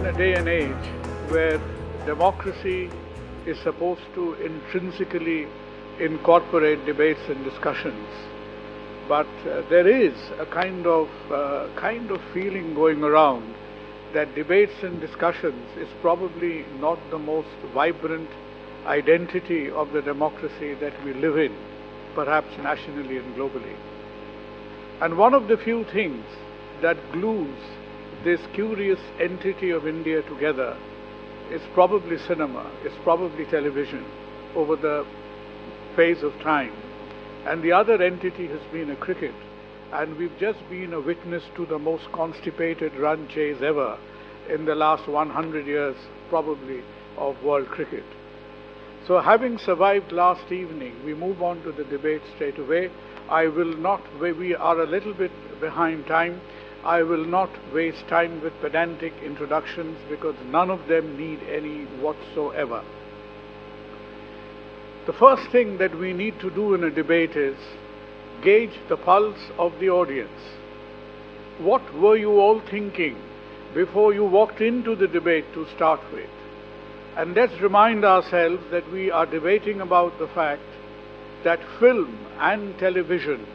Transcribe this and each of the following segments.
in a day and age where democracy is supposed to intrinsically incorporate debates and discussions, but there is a kind of feeling going around that debates and discussions is probably not the most vibrant identity of the democracy that we live in, perhaps nationally and globally. And one of the few things that glues this curious entity of India together is probably cinema, it's probably television over the phase of time. And the other entity has been a cricket. And we've just been a witness to the most constipated run chase ever in the last 100 years, probably, of world cricket. So having survived last evening, we move on to the debate straight away. We are a little bit behind time. I will not waste time with pedantic introductions because none of them need any whatsoever. The first thing that we need to do in a debate is gauge the pulse of the audience. What were you all thinking before you walked into the debate to start with? And let's remind ourselves that we are debating about the fact that film and television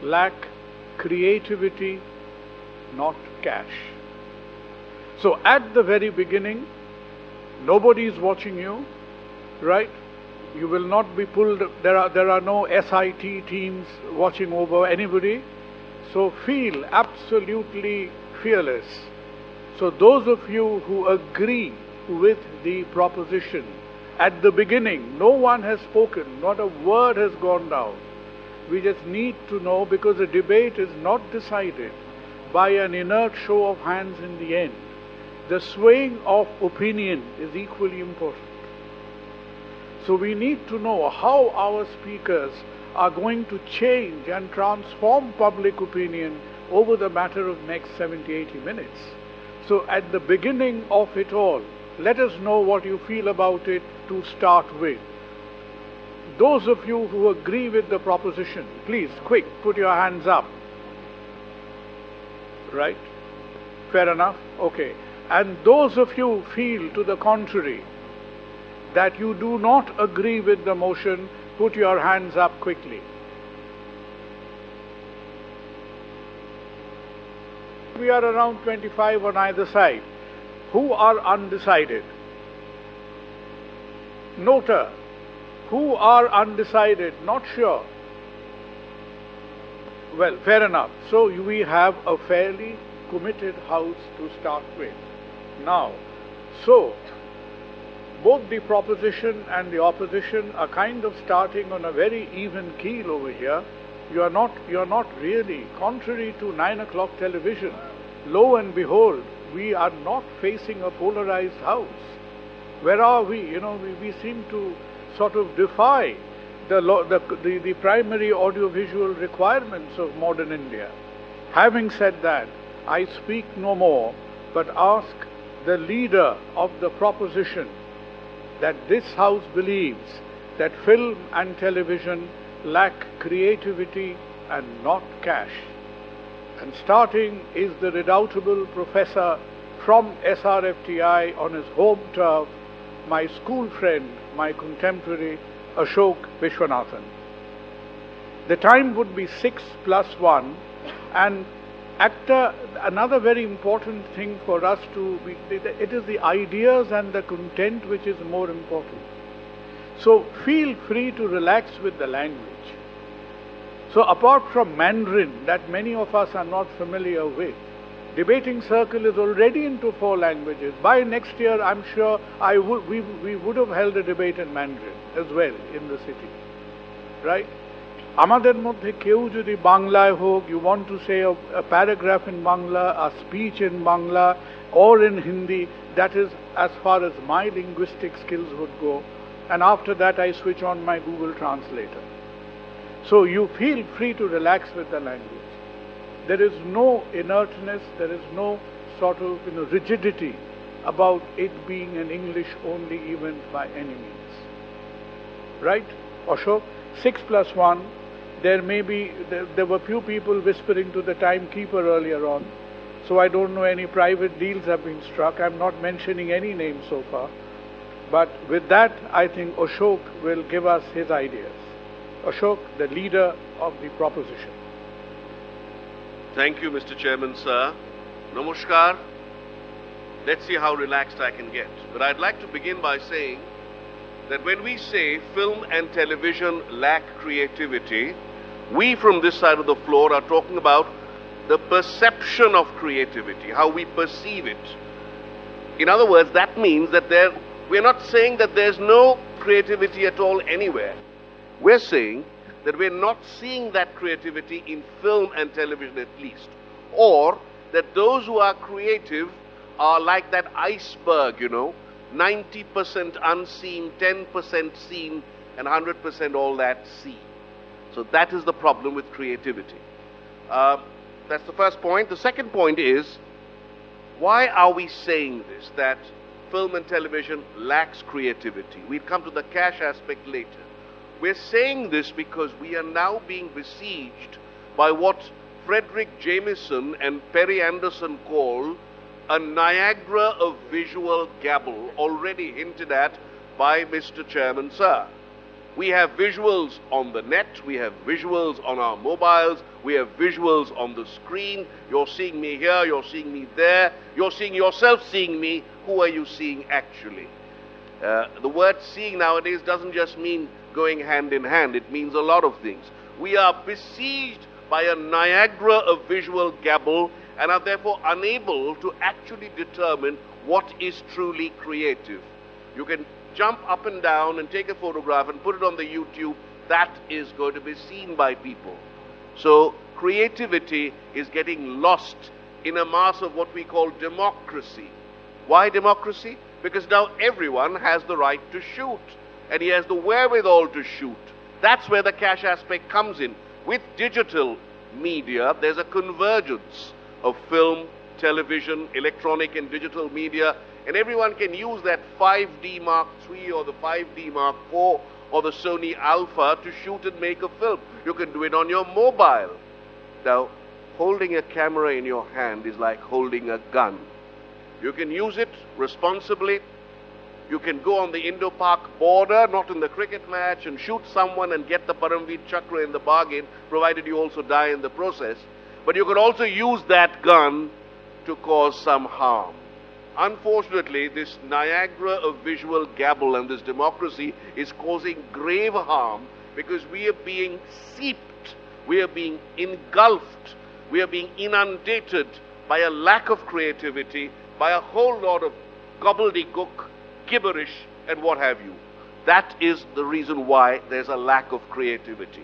lack creativity, not cash. So at the very beginning, nobody is watching you, right? You will not be pulled, there are no SIT teams watching over anybody. So feel absolutely fearless. So those of you who agree with the proposition, at the beginning, no one has spoken, not a word has gone down. We just need to know, because a debate is not decided by an inert show of hands in the end. The swaying of opinion is equally important. So we need to know how our speakers are going to change and transform public opinion over the matter of next 70-80 minutes. So at the beginning of it all, let us know what you feel about it to start with. Those of you who agree with the proposition, please, quick, put your hands up. Right? Fair enough? Okay. And those of you who feel to the contrary, that you do not agree with the motion, put your hands up quickly. We are around 25 on either side. Who are undecided? Noter. Who are undecided? Not sure. Well, fair enough. So we have a fairly committed house to start with. Now, so both the proposition and the opposition are kind of starting on a very even keel over here. You're not really, contrary to 9 o'clock television, lo and behold, we are not facing a polarized house. Where are we? We seem to sort of defy the primary audiovisual requirements of modern India. Having said that, I speak no more, but ask the leader of the proposition that this House believes that film and television lack creativity and not cash. And starting is the redoubtable professor from SRFTI on his home turf, my school friend, my contemporary, Ashok Vishwanathan. The time would be 6+1, and another very important thing for us it is the ideas and the content which is more important. So feel free to relax with the language. So apart from Mandarin, that many of us are not familiar with, Debating Circle is already into 4 languages. By next year, I'm sure we would have held a debate in Mandarin as well in the city. Right? Amader moddhe keu jodi Banglaয় হোক, you want to say a paragraph in Bangla, a speech in Bangla, or in Hindi, that is as far as my linguistic skills would go. And after that, I switch on my Google Translator. So you feel free to relax with the language. There is no inertness, there is no sort of rigidity about it being an English-only event by any means. Right? Ashok, 6+1. There were few people whispering to the timekeeper earlier on. So I don't know any private deals have been struck. I'm not mentioning any names so far. But with that, I think Ashok will give us his ideas. Ashok, the leader of the proposition. Thank you, Mr. Chairman, sir. Namaskar. Let's see how relaxed I can get. But I'd like to begin by saying that when we say film and television lack creativity, we from this side of the floor are talking about the perception of creativity, how we perceive it. In other words, that means that we're not saying that there's no creativity at all anywhere. We're saying that we're not seeing that creativity in film and television at least. Or that those who are creative are like that iceberg, 90% unseen, 10% seen, and 100% all that seen. So that is the problem with creativity. That's the first point. The second point is, why are we saying this, that film and television lacks creativity? We'll come to the cash aspect later. We're saying this because we are now being besieged by what Frederick Jameson and Perry Anderson call a Niagara of visual gabble, already hinted at by Mr. Chairman, sir. We have visuals on the net, we have visuals on our mobiles, we have visuals on the screen. You're seeing me here, you're seeing me there, you're seeing yourself seeing me. Who are you seeing actually? The word seeing nowadays doesn't just mean going hand in hand, it means a lot of things. We are besieged by a Niagara of visual gabble and are therefore unable to actually determine what is truly creative. You can jump up and down and take a photograph and put it on the YouTube. That is going to be seen by people. So creativity is getting lost in a mass of what we call democracy. Why democracy? Because now everyone has the right to shoot, and he has the wherewithal to shoot. That's where the cash aspect comes in. With digital media, there's a convergence of film, television, electronic and digital media, and everyone can use that 5D Mark III or the 5D Mark IV or the Sony Alpha to shoot and make a film. You can do it on your mobile. Now, holding a camera in your hand is like holding a gun. You can use it responsibly. You can go on the Indo-Pak border, not in the cricket match, and shoot someone and get the Paramveer Chakra in the bargain, provided you also die in the process. But you could also use that gun to cause some harm. Unfortunately, this Niagara of visual gabble and this democracy is causing grave harm because we are being seeped, we are being engulfed, we are being inundated by a lack of creativity, by a whole lot of gobbledygook, gibberish, and what have you. That is the reason why there's a lack of creativity.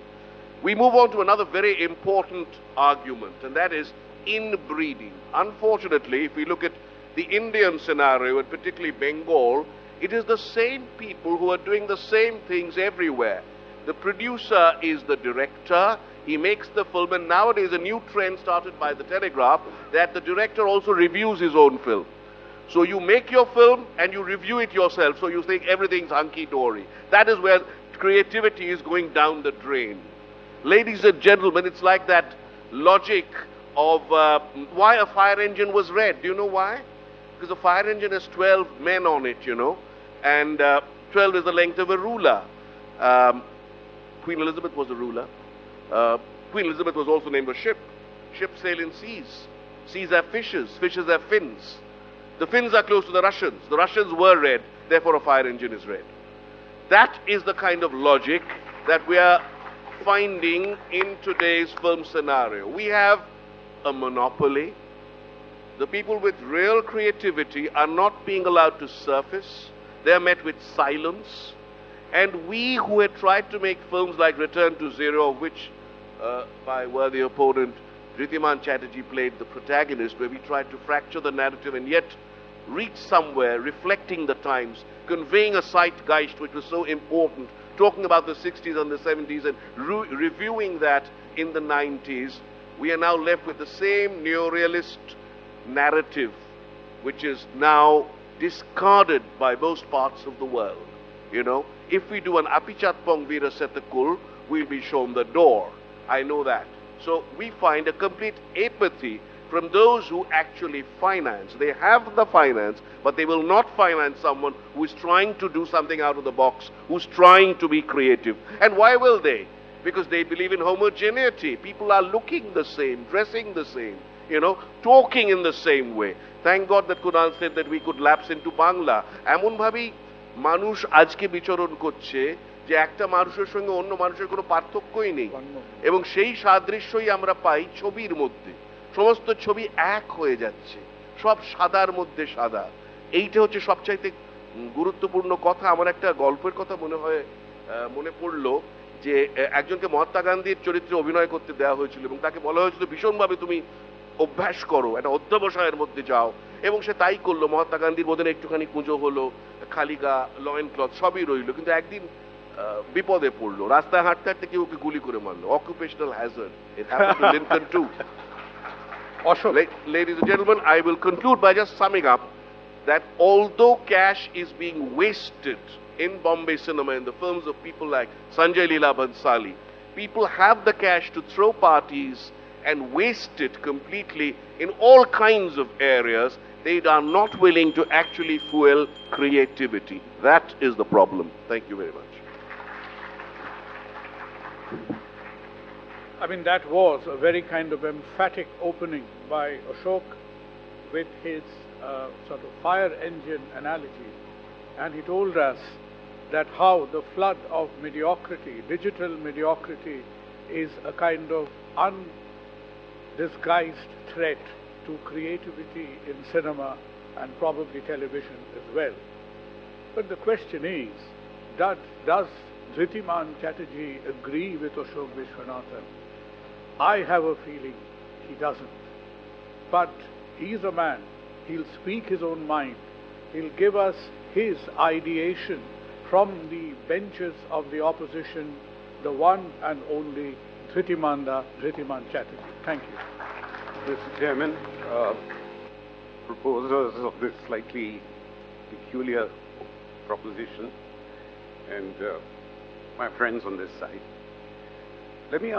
We move on to another very important argument, and that is inbreeding. Unfortunately, if we look at the Indian scenario, and particularly Bengal, it is the same people who are doing the same things everywhere. The producer is the director, he makes the film, and nowadays a new trend started by the Telegraph that the director also reviews his own film. So you make your film and you review it yourself, so you think everything's hunky-dory. That is where creativity is going down the drain. Ladies and gentlemen, it's like that logic of why a fire engine was red. Do you know why? Because a fire engine has 12 men on it, and 12 is the length of a ruler. Queen Elizabeth was a ruler. Queen Elizabeth was also named a ship. Ships sail in seas. Seas have fishes. Fishes have fins. The Finns are close to the Russians. The Russians were red, therefore a fire engine is red. That is the kind of logic that we are finding in today's film scenario. We have a monopoly. The people with real creativity are not being allowed to surface. They are met with silence. And we who had tried to make films like Return to Zero, of which my worthy opponent Ridhiman Chatterjee played the protagonist, where we tried to fracture the narrative and yet reach somewhere, reflecting the times, conveying a zeitgeist which was so important, talking about the 60s and the 70s and reviewing that in the 90s, we are now left with the same neorealist narrative, which is now discarded by most parts of the world. If we do an Apichatpong Veera Setakul, we'll be shown the door. I know that. So we find a complete apathy from those who actually finance. They have the finance, but they will not finance someone who is trying to do something out of the box, who's trying to be creative. And why will they? Because they believe in homogeneity. People are looking the same, dressing the same, talking in the same way. Thank God that Kunal said that we could lapse into Bangla. এমন ভাবেই মানুষ আজকে বিচরণ করছে যে একটা মানুষের সঙ্গে অন্য মানুষের কোনো পার্থক্যই নেই, এবং সেই সাদৃশ্যই আমরা পাই ছবির মধ্যে। সমস্ত ছবি এক হয়ে যাচ্ছে, সব সাদার মধ্যে সাদা। এইটা হচ্ছে সবচাইতে গুরুত্বপূর্ণ কথা। আমার একটা গল্পের কথা মনে পড়লো যে একজনকে মহাত্মা গান্ধীর চরিত্রে অভিনয় করতে দেওয়া হয়েছিল এবং তাকে বলা হয়েছিল ভীষণভাবে তুমি অভ্যাস করো, একটা অধ্যবসায়ের মধ্যে যাও, এবং সে তাই করলো। মহাত্মা গান্ধীর বোধহয় একটুখানি পুজো হলো, খালি গা, লয়েন ক্লথ সবই রইলো, কিন্তু একদিন বিপদে পড়লো। রাস্তায় হাঁটতে হাঁটতে কেউ ওকে গুলি করে মারলো। Occupational Hazard. It happened to Lincoln too. Ladies and gentlemen, I will conclude by just summing up that although cash is being wasted in Bombay cinema, in the films of people like Sanjay Leela Bhansali, people have the cash to throw parties and waste it completely in all kinds of areas. They are not willing to actually fuel creativity. That is the problem. Thank you very much. I mean, that was a very kind of emphatic opening by Ashok with his sort of fire engine analogy. And he told us that how the flood of mediocrity, digital mediocrity, is a kind of undisguised threat to creativity in cinema and probably television as well. But the question is, does Dhritiman Chatterjee agree with Ashok Vishwanathan? I have a feeling he doesn't. But he's a man. He'll speak his own mind. He'll give us his ideation from the benches of the opposition, the one and only Dhritiman Chatterjee. Thank you. Mr. Chairman, proposers of this slightly peculiar proposition, and my friends on this side, let me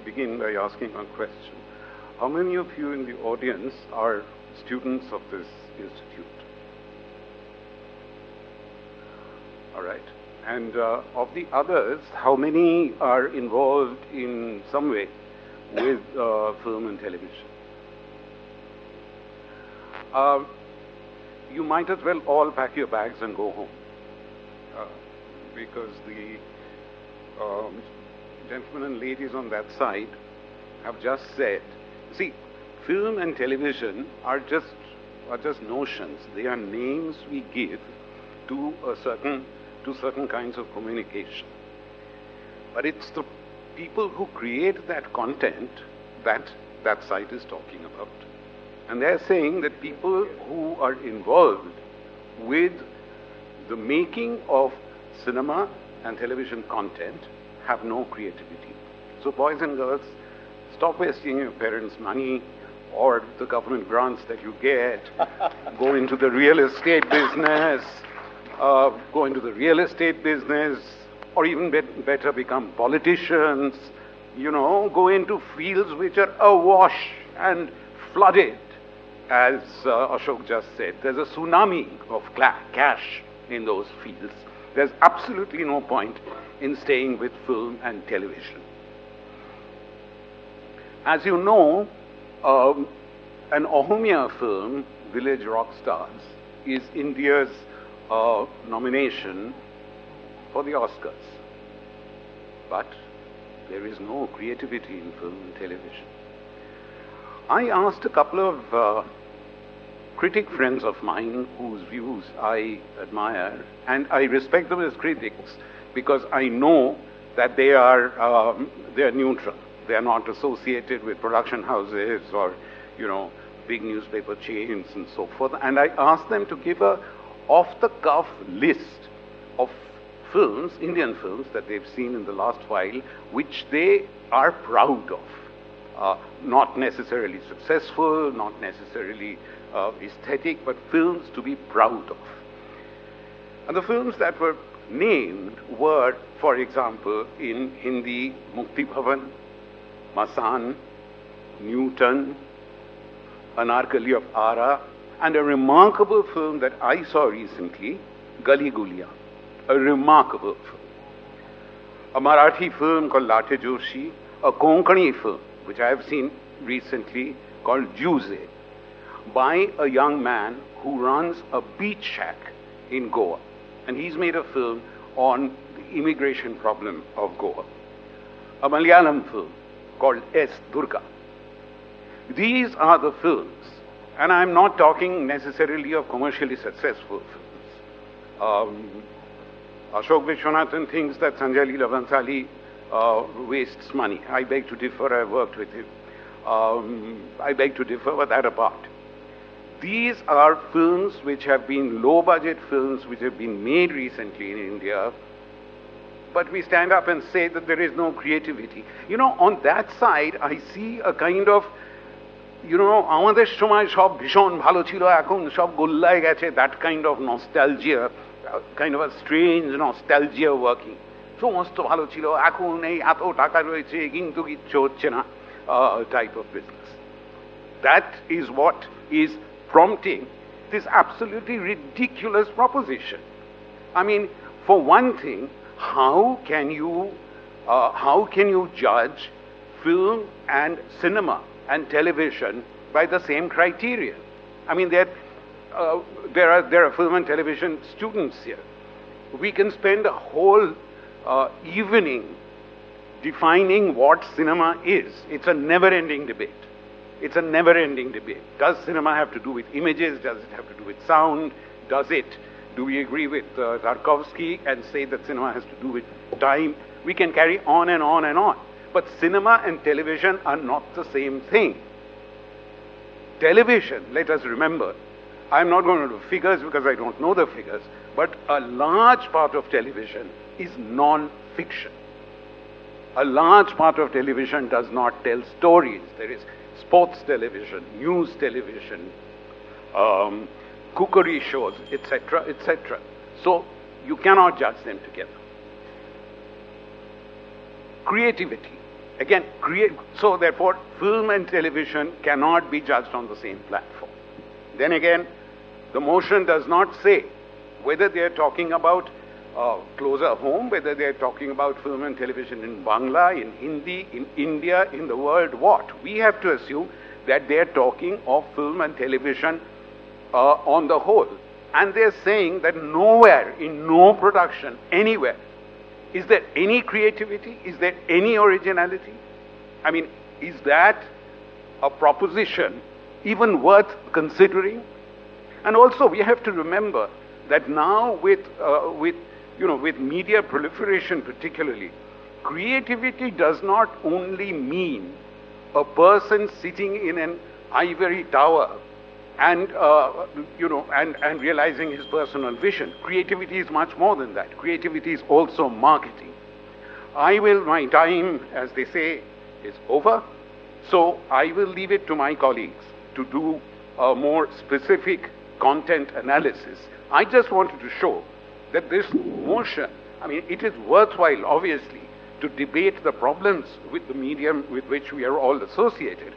begin by asking a question. How many of you in the audience are students of this institute? All right. And of the others, how many are involved in some way with film and television? You might as well all pack your bags and go home, because the gentlemen and ladies on that side have just said, see, film and television are just notions. They are names we give to certain kinds of communication. But it's the people who create that content that site is talking about. And they're saying that people who are involved with the making of cinema and television content have no creativity. So boys and girls, stop wasting your parents' money or the government grants that you get. Go into the real estate business. Or even better, become politicians. Go into fields which are awash and flooded. As Ashok just said, there's a tsunami of cash in those fields. There's absolutely no point in staying with film and television. As you know, an Ohomia film, Village Rock Stars, is India's nomination for the Oscars. But there is no creativity in film and television. I asked a couple of critic friends of mine whose views I admire, and I respect them as critics because I know that they are neutral. They are not associated with production houses or big newspaper chains and so forth. And I asked them to give a off-the-cuff list of films, Indian films, that they've seen in the last while, which they are proud of. Not necessarily successful, not necessarily aesthetic, but films to be proud of. And the films that were named were, for example, in Hindi, Mukti Bhavan, Masan, Newton, Anarkali of Ara, and a remarkable film that I saw recently, Gali Guliyan, a remarkable film. A Marathi film called Late Joshi, a Konkani film, which I have seen recently, called Juze, by a young man who runs a beach shack in Goa. And he's made a film on the immigration problem of Goa. A Malayalam film called S. Durga. These are the films, and I'm not talking necessarily of commercially successful films. Ashok Vishwanathan thinks that Sanjay Leela Bhansali wastes money. I beg to differ, I've worked with him. I beg to differ, but that apart. These are films which have been low-budget films which have been made recently in India, but we stand up and say that there is no creativity. You know, on that side, I see a kind of, you know, আমাদের সময় সব ভীষণ ভালো ছিল, এখন সব গোল্লায় গেছে, that kind of nostalgia, kind of a strange nostalgia working. সমস্ত ভালো ছিল, এখন এই এত টাকা রয়েছে, কিন্তু কিচ্ছু হচ্ছে না, type of business. That is what is prompting this absolutely ridiculous proposition. I mean, for one thing, how can you judge film and cinema and television by the same criterion? I mean, there are film and television students here. We can spend a whole evening defining what cinema is. It's a never-ending debate. It's a never-ending debate. Does cinema have to do with images? Does it have to do with sound? Do we agree with Tarkovsky and say that cinema has to do with time? We can carry on and on and on. But cinema and television are not the same thing. Television, let us remember, I'm not going to do figures because I don't know the figures, but a large part of television is non-fiction. A large part of television does not tell stories. There is sports television, news television, cookery shows, etc., etc. So you cannot judge them together. Creativity. Again, so therefore, film and television cannot be judged on the same platform. Then again, the motion does not say whether they are talking about closer home, whether they are talking about film and television in Bangla, in Hindi, in India, in the world, what? We have to assume that they are talking of film and television on the whole. And they are saying that nowhere, in no production, anywhere, is there any creativity? Is there any originality? I mean, is that a proposition even worth considering? And also, we have to remember that now with media proliferation particularly, creativity does not only mean a person sitting in an ivory tower and realizing his personal vision. Creativity is much more than that. Creativity is also marketing. My time, as they say, is over, so I will leave it to my colleagues to do a more specific content analysis. I just wanted to show that this motion, I mean, it is worthwhile, obviously, to debate the problems with the medium with which we are all associated.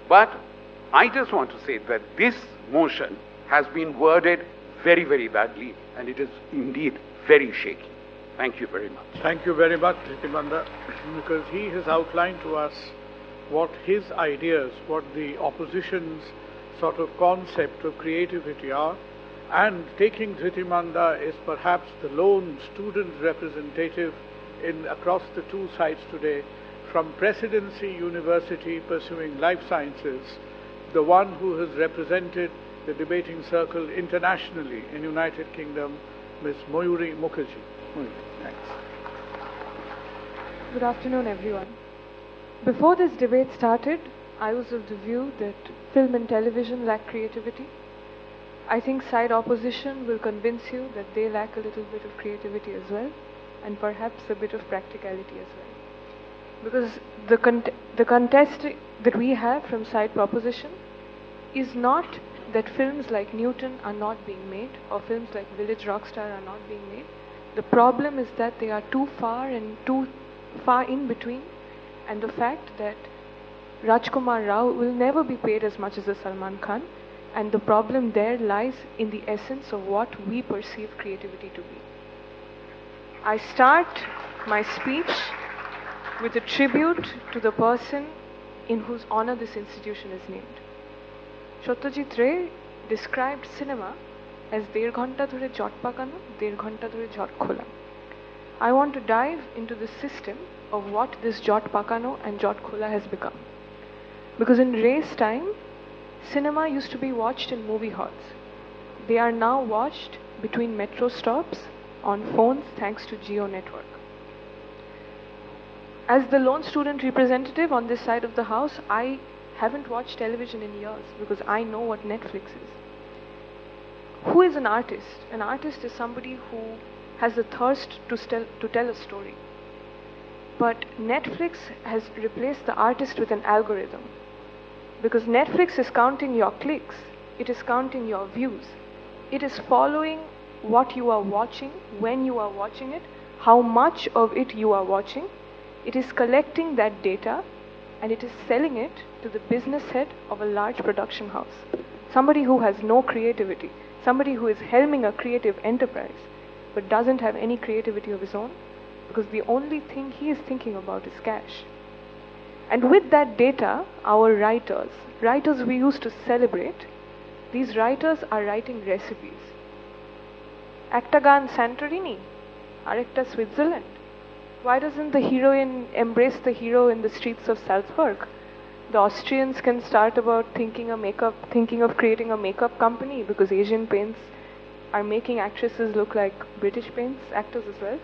But I just want to say that this motion has been worded very, very badly, and it is indeed very shaky. Thank you very much. Thank you very much, Nitimanda, because he has outlined to us what his ideas, what the opposition's sort of concept of creativity are, and taking Dhitimanda is perhaps the lone student representative across the two sides today, from Presidency University pursuing life sciences, the one who has represented the debating circle internationally in United Kingdom, Ms. Mayuri Mukherjee. Thanks. Good afternoon, everyone. Before this debate started, I was of the view that film and television lack creativity. I think side opposition will convince you that they lack a little bit of creativity as well, and perhaps a bit of practicality as well. Because the contest that we have from side proposition is not that films like Newton are not being made, or films like Village Rockstar are not being made. The problem is that they are too far in between, and the fact that Rajkumar Rao will never be paid as much as a Salman Khan, and the problem there lies in the essence of what we perceive creativity to be. I start my speech with a tribute to the person in whose honor this institution is named. Satyajit Ray described cinema as der ghonta dhore jot pakano, der ghonta dhore jot khola. I want to dive into the system of what this jot pakano and jot khola has become. Because in Ray's time, cinema used to be watched in movie halls. They are now watched between metro stops on phones thanks to Geo network. As the lone student representative on this side of the house, I haven't watched television in years because I know what Netflix is. Who is an artist? An artist is somebody who has the thirst to tell a story. But Netflix has replaced the artist with an algorithm. Because Netflix is counting your clicks, it is counting your views, it is following what you are watching, when you are watching it, how much of it you are watching. It is collecting that data and it is selling it to the business head of a large production house. Somebody who has no creativity, somebody who is helming a creative enterprise but doesn't have any creativity of his own because the only thing he is thinking about is cash. And with that data, our writers we used to celebrate, these writers are writing recipes. একটা গান Santorini, arekta Switzerland. Why doesn't the heroine embrace the hero in the streets of Salzburg? The Austrians can start about thinking of creating a makeup company because Asian paints are making actresses look like British paints, actors as well.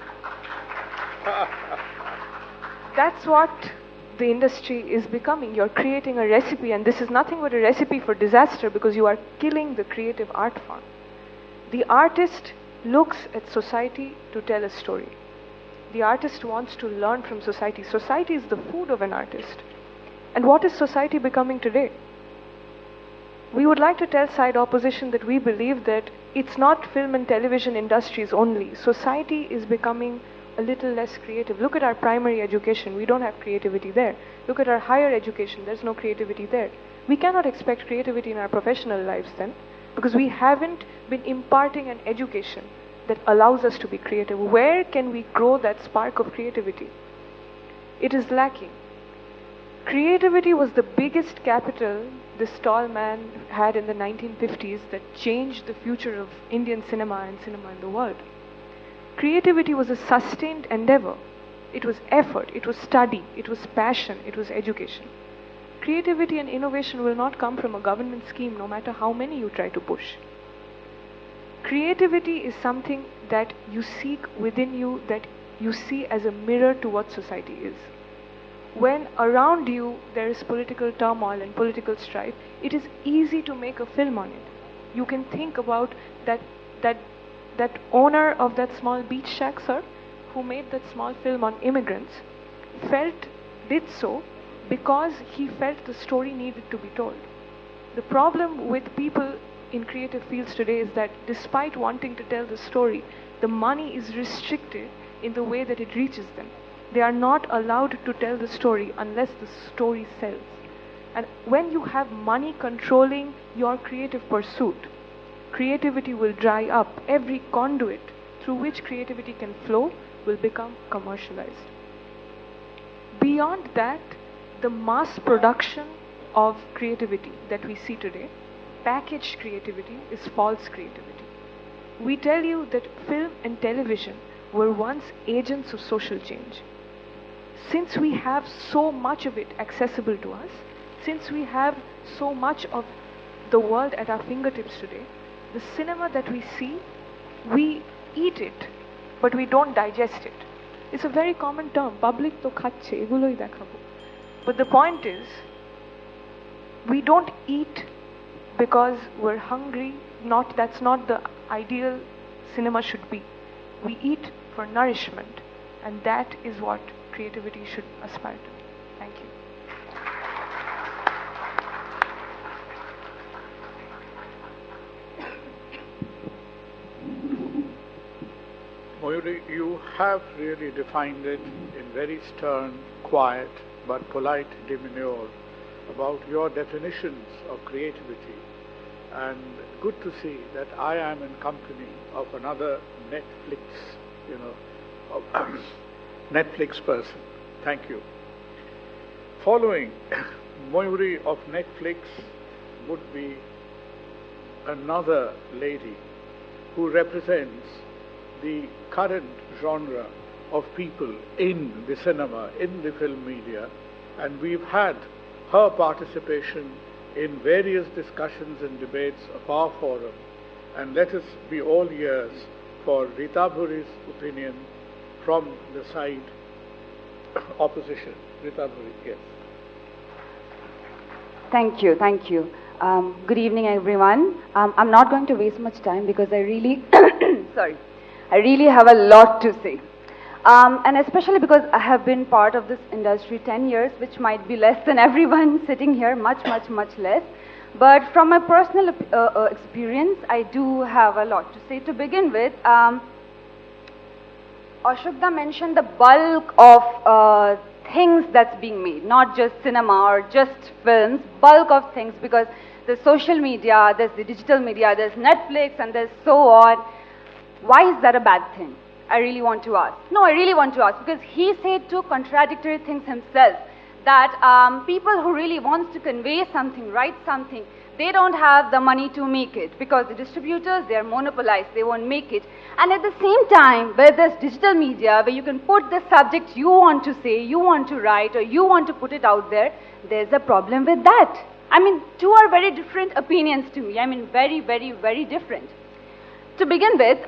That's what the industry is becoming. You're creating a recipe, and this is nothing but a recipe for disaster because you are killing the creative art form. The artist looks at society to tell a story. The artist wants to learn from society. Society is the food of an artist. And what is society becoming today? We would like to tell side opposition that we believe that it's not film and television industries only. Society is becoming a little less creative. Look at our primary education. We don't have creativity there. Look at our higher education. There's no creativity there. We cannot expect creativity in our professional lives then because we haven't been imparting an education that allows us to be creative. Where can we grow that spark of creativity? It is lacking. Creativity was the biggest capital this tall man had in the 1950s that changed the future of Indian cinema and cinema in the world. Creativity was a sustained endeavor. It was effort, it was study, it was passion, it was education. Creativity and innovation will not come from a government scheme no matter how many you try to push. Creativity is something that you seek within you, that you see as a mirror to what society is. When around you there is political turmoil and political strife, it is easy to make a film on it. You can think about that owner of that small beach shack, sir, who made that small film on immigrants, did so because he felt the story needed to be told. The problem with people in creative fields today is that despite wanting to tell the story, the money is restricted in the way that it reaches them. They are not allowed to tell the story unless the story sells. And when you have money controlling your creative pursuit, creativity will dry up. Every conduit through which creativity can flow will become commercialized. Beyond that, the mass production of creativity that we see today, packaged creativity, is false creativity. We tell you that film and television were once agents of social change. Since we have so much of it accessible to us, since we have so much of the world at our fingertips today, the cinema that we see, we eat it, but we don't digest it. It's a very common term, public to khache, eguloi dekhabo. But the point is, we don't eat because we're hungry. That's not the ideal cinema should be. We eat for nourishment, and that is what creativity should aspire to. Thank you. Mayuri, you have really defined it in very stern, quiet, but polite demeanor about your definitions of creativity, and good to see that I am in company of another Netflix, Netflix person. Thank you. Following Mayuri of Netflix would be another lady who represents the current genre of people in the cinema, in the film media, and we've had her participation in various discussions and debates of our forum, and let us be all ears for Rita Bhuri's opinion from the side opposition. Rita Bhuri, yes. Thank you, thank you. Good evening, everyone. I'm not going to waste much time because I really, I really have a lot to say. And especially because I have been part of this industry 10 years, which might be less than everyone sitting here, much less. But from my personal experience, I do have a lot to say. To begin with, Ashokda mentioned the bulk of things that's being made, not just cinema or just films, bulk of things, because there's social media, there's the digital media, there's Netflix, and there's so on. Why is that a bad thing? I really want to ask. No, I really want to ask, because he said two contradictory things himself, that people who really wants to convey something, write something, they don't have the money to make it, because the distributors, they are monopolized, they won't make it. And at the same time, where there's digital media, where you can put the subject you want to say, you want to write, or you want to put it out there, there's a problem with that. I mean, two are very different opinions to me. I mean, very, very, very different. To begin with,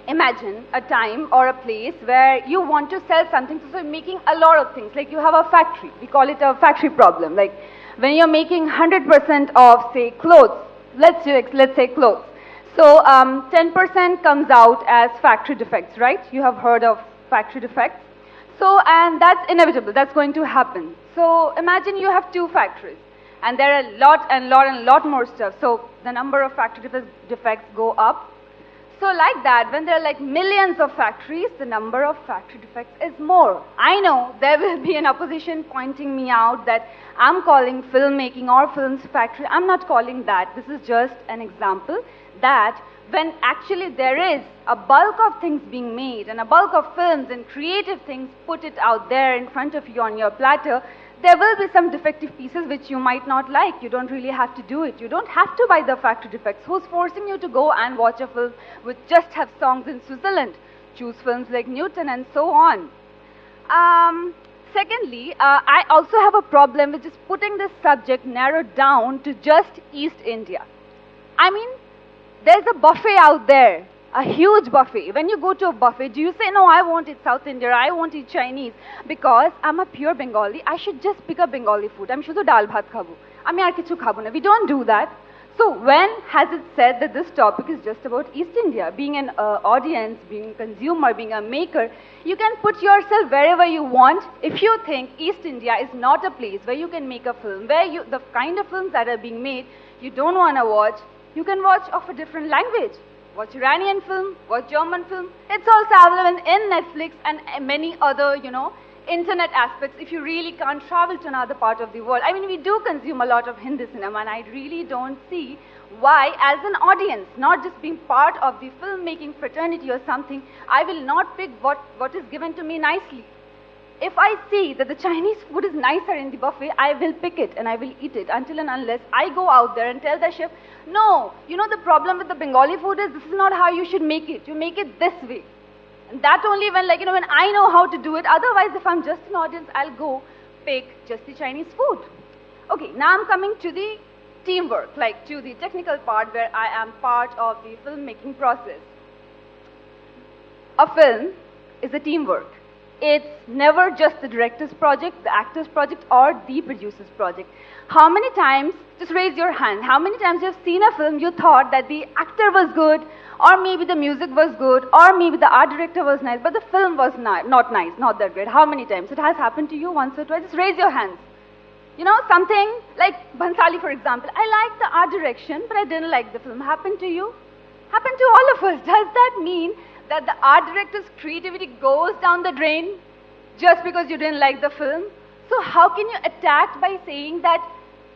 imagine a time or a place where you want to sell something, so you're making a lot of things. Like you have a factory, we call it a factory problem. Like when you're making 100% of, say, clothes, let's say clothes. So 10% comes out as factory defects, right? You have heard of factory defects. So, and that's inevitable, that's going to happen. So imagine you have two factories, and there are a lot more stuff. So the number of factory defects go up. So like that, when there are like millions of factories, the number of factory defects is more. I know there will be an opposition pointing me out that I'm calling filmmaking or films factory. I'm not calling that. This is just an example that when actually there is a bulk of things being made and a bulk of films and creative things put it out there in front of you on your platter, there will be some defective pieces which you might not like. You don't really have to do it. You don't have to buy the factory defects. Who's forcing you to go and watch a film which just have songs in Switzerland? Choose films like Newton and so on. Secondly, I also have a problem with just putting this subject narrowed down to just East India. I mean, there's a buffet out there, a huge buffet. When you go to a buffet, do you say, no, I won't eat South India, I won't eat Chinese, because I'm a pure Bengali, I should just pick up Bengali food. I'm shudhu dal bhat khabu. Ami ar kichu khabu na. We don't do that. So when has it said that this topic is just about East India? Being an audience, being a consumer, being a maker, you can put yourself wherever you want. If you think East India is not a place where you can make a film, where the kind of films that are being made, you don't want to watch, you can watch of a different language. Watch Iranian film, watch German film. It's also available in Netflix and many other, internet aspects if you really can't travel to another part of the world. I mean, we do consume a lot of Hindi cinema, and I really don't see why, as an audience, not just being part of the filmmaking fraternity or something, I will not pick what is given to me nicely. If I see that the Chinese food is nicer in the buffet, I will pick it and I will eat it until and unless I go out there and tell the chef, no, the problem with the Bengali food is this is not how you should make it. You make it this way. And that only when, when I know how to do it. Otherwise, if I'm just an audience, I'll go pick just the Chinese food. Okay, now I'm coming to the teamwork, to the technical part where I am part of the filmmaking process. A film is a teamwork. It's never just the director's project, the actor's project, or the producer's project. How many times, just raise your hand, how many times you've seen a film, you thought that the actor was good, or maybe the music was good, or maybe the art director was nice, but the film was not nice, not that great. How many times? It has happened to you once or twice. Just raise your hands. Something like Bhansali, for example. I liked the art direction, but I didn't like the film. Happened to you? Happened to all of us. Does that mean that the art director's creativity goes down the drain just because you didn't like the film? So how can you attack by saying that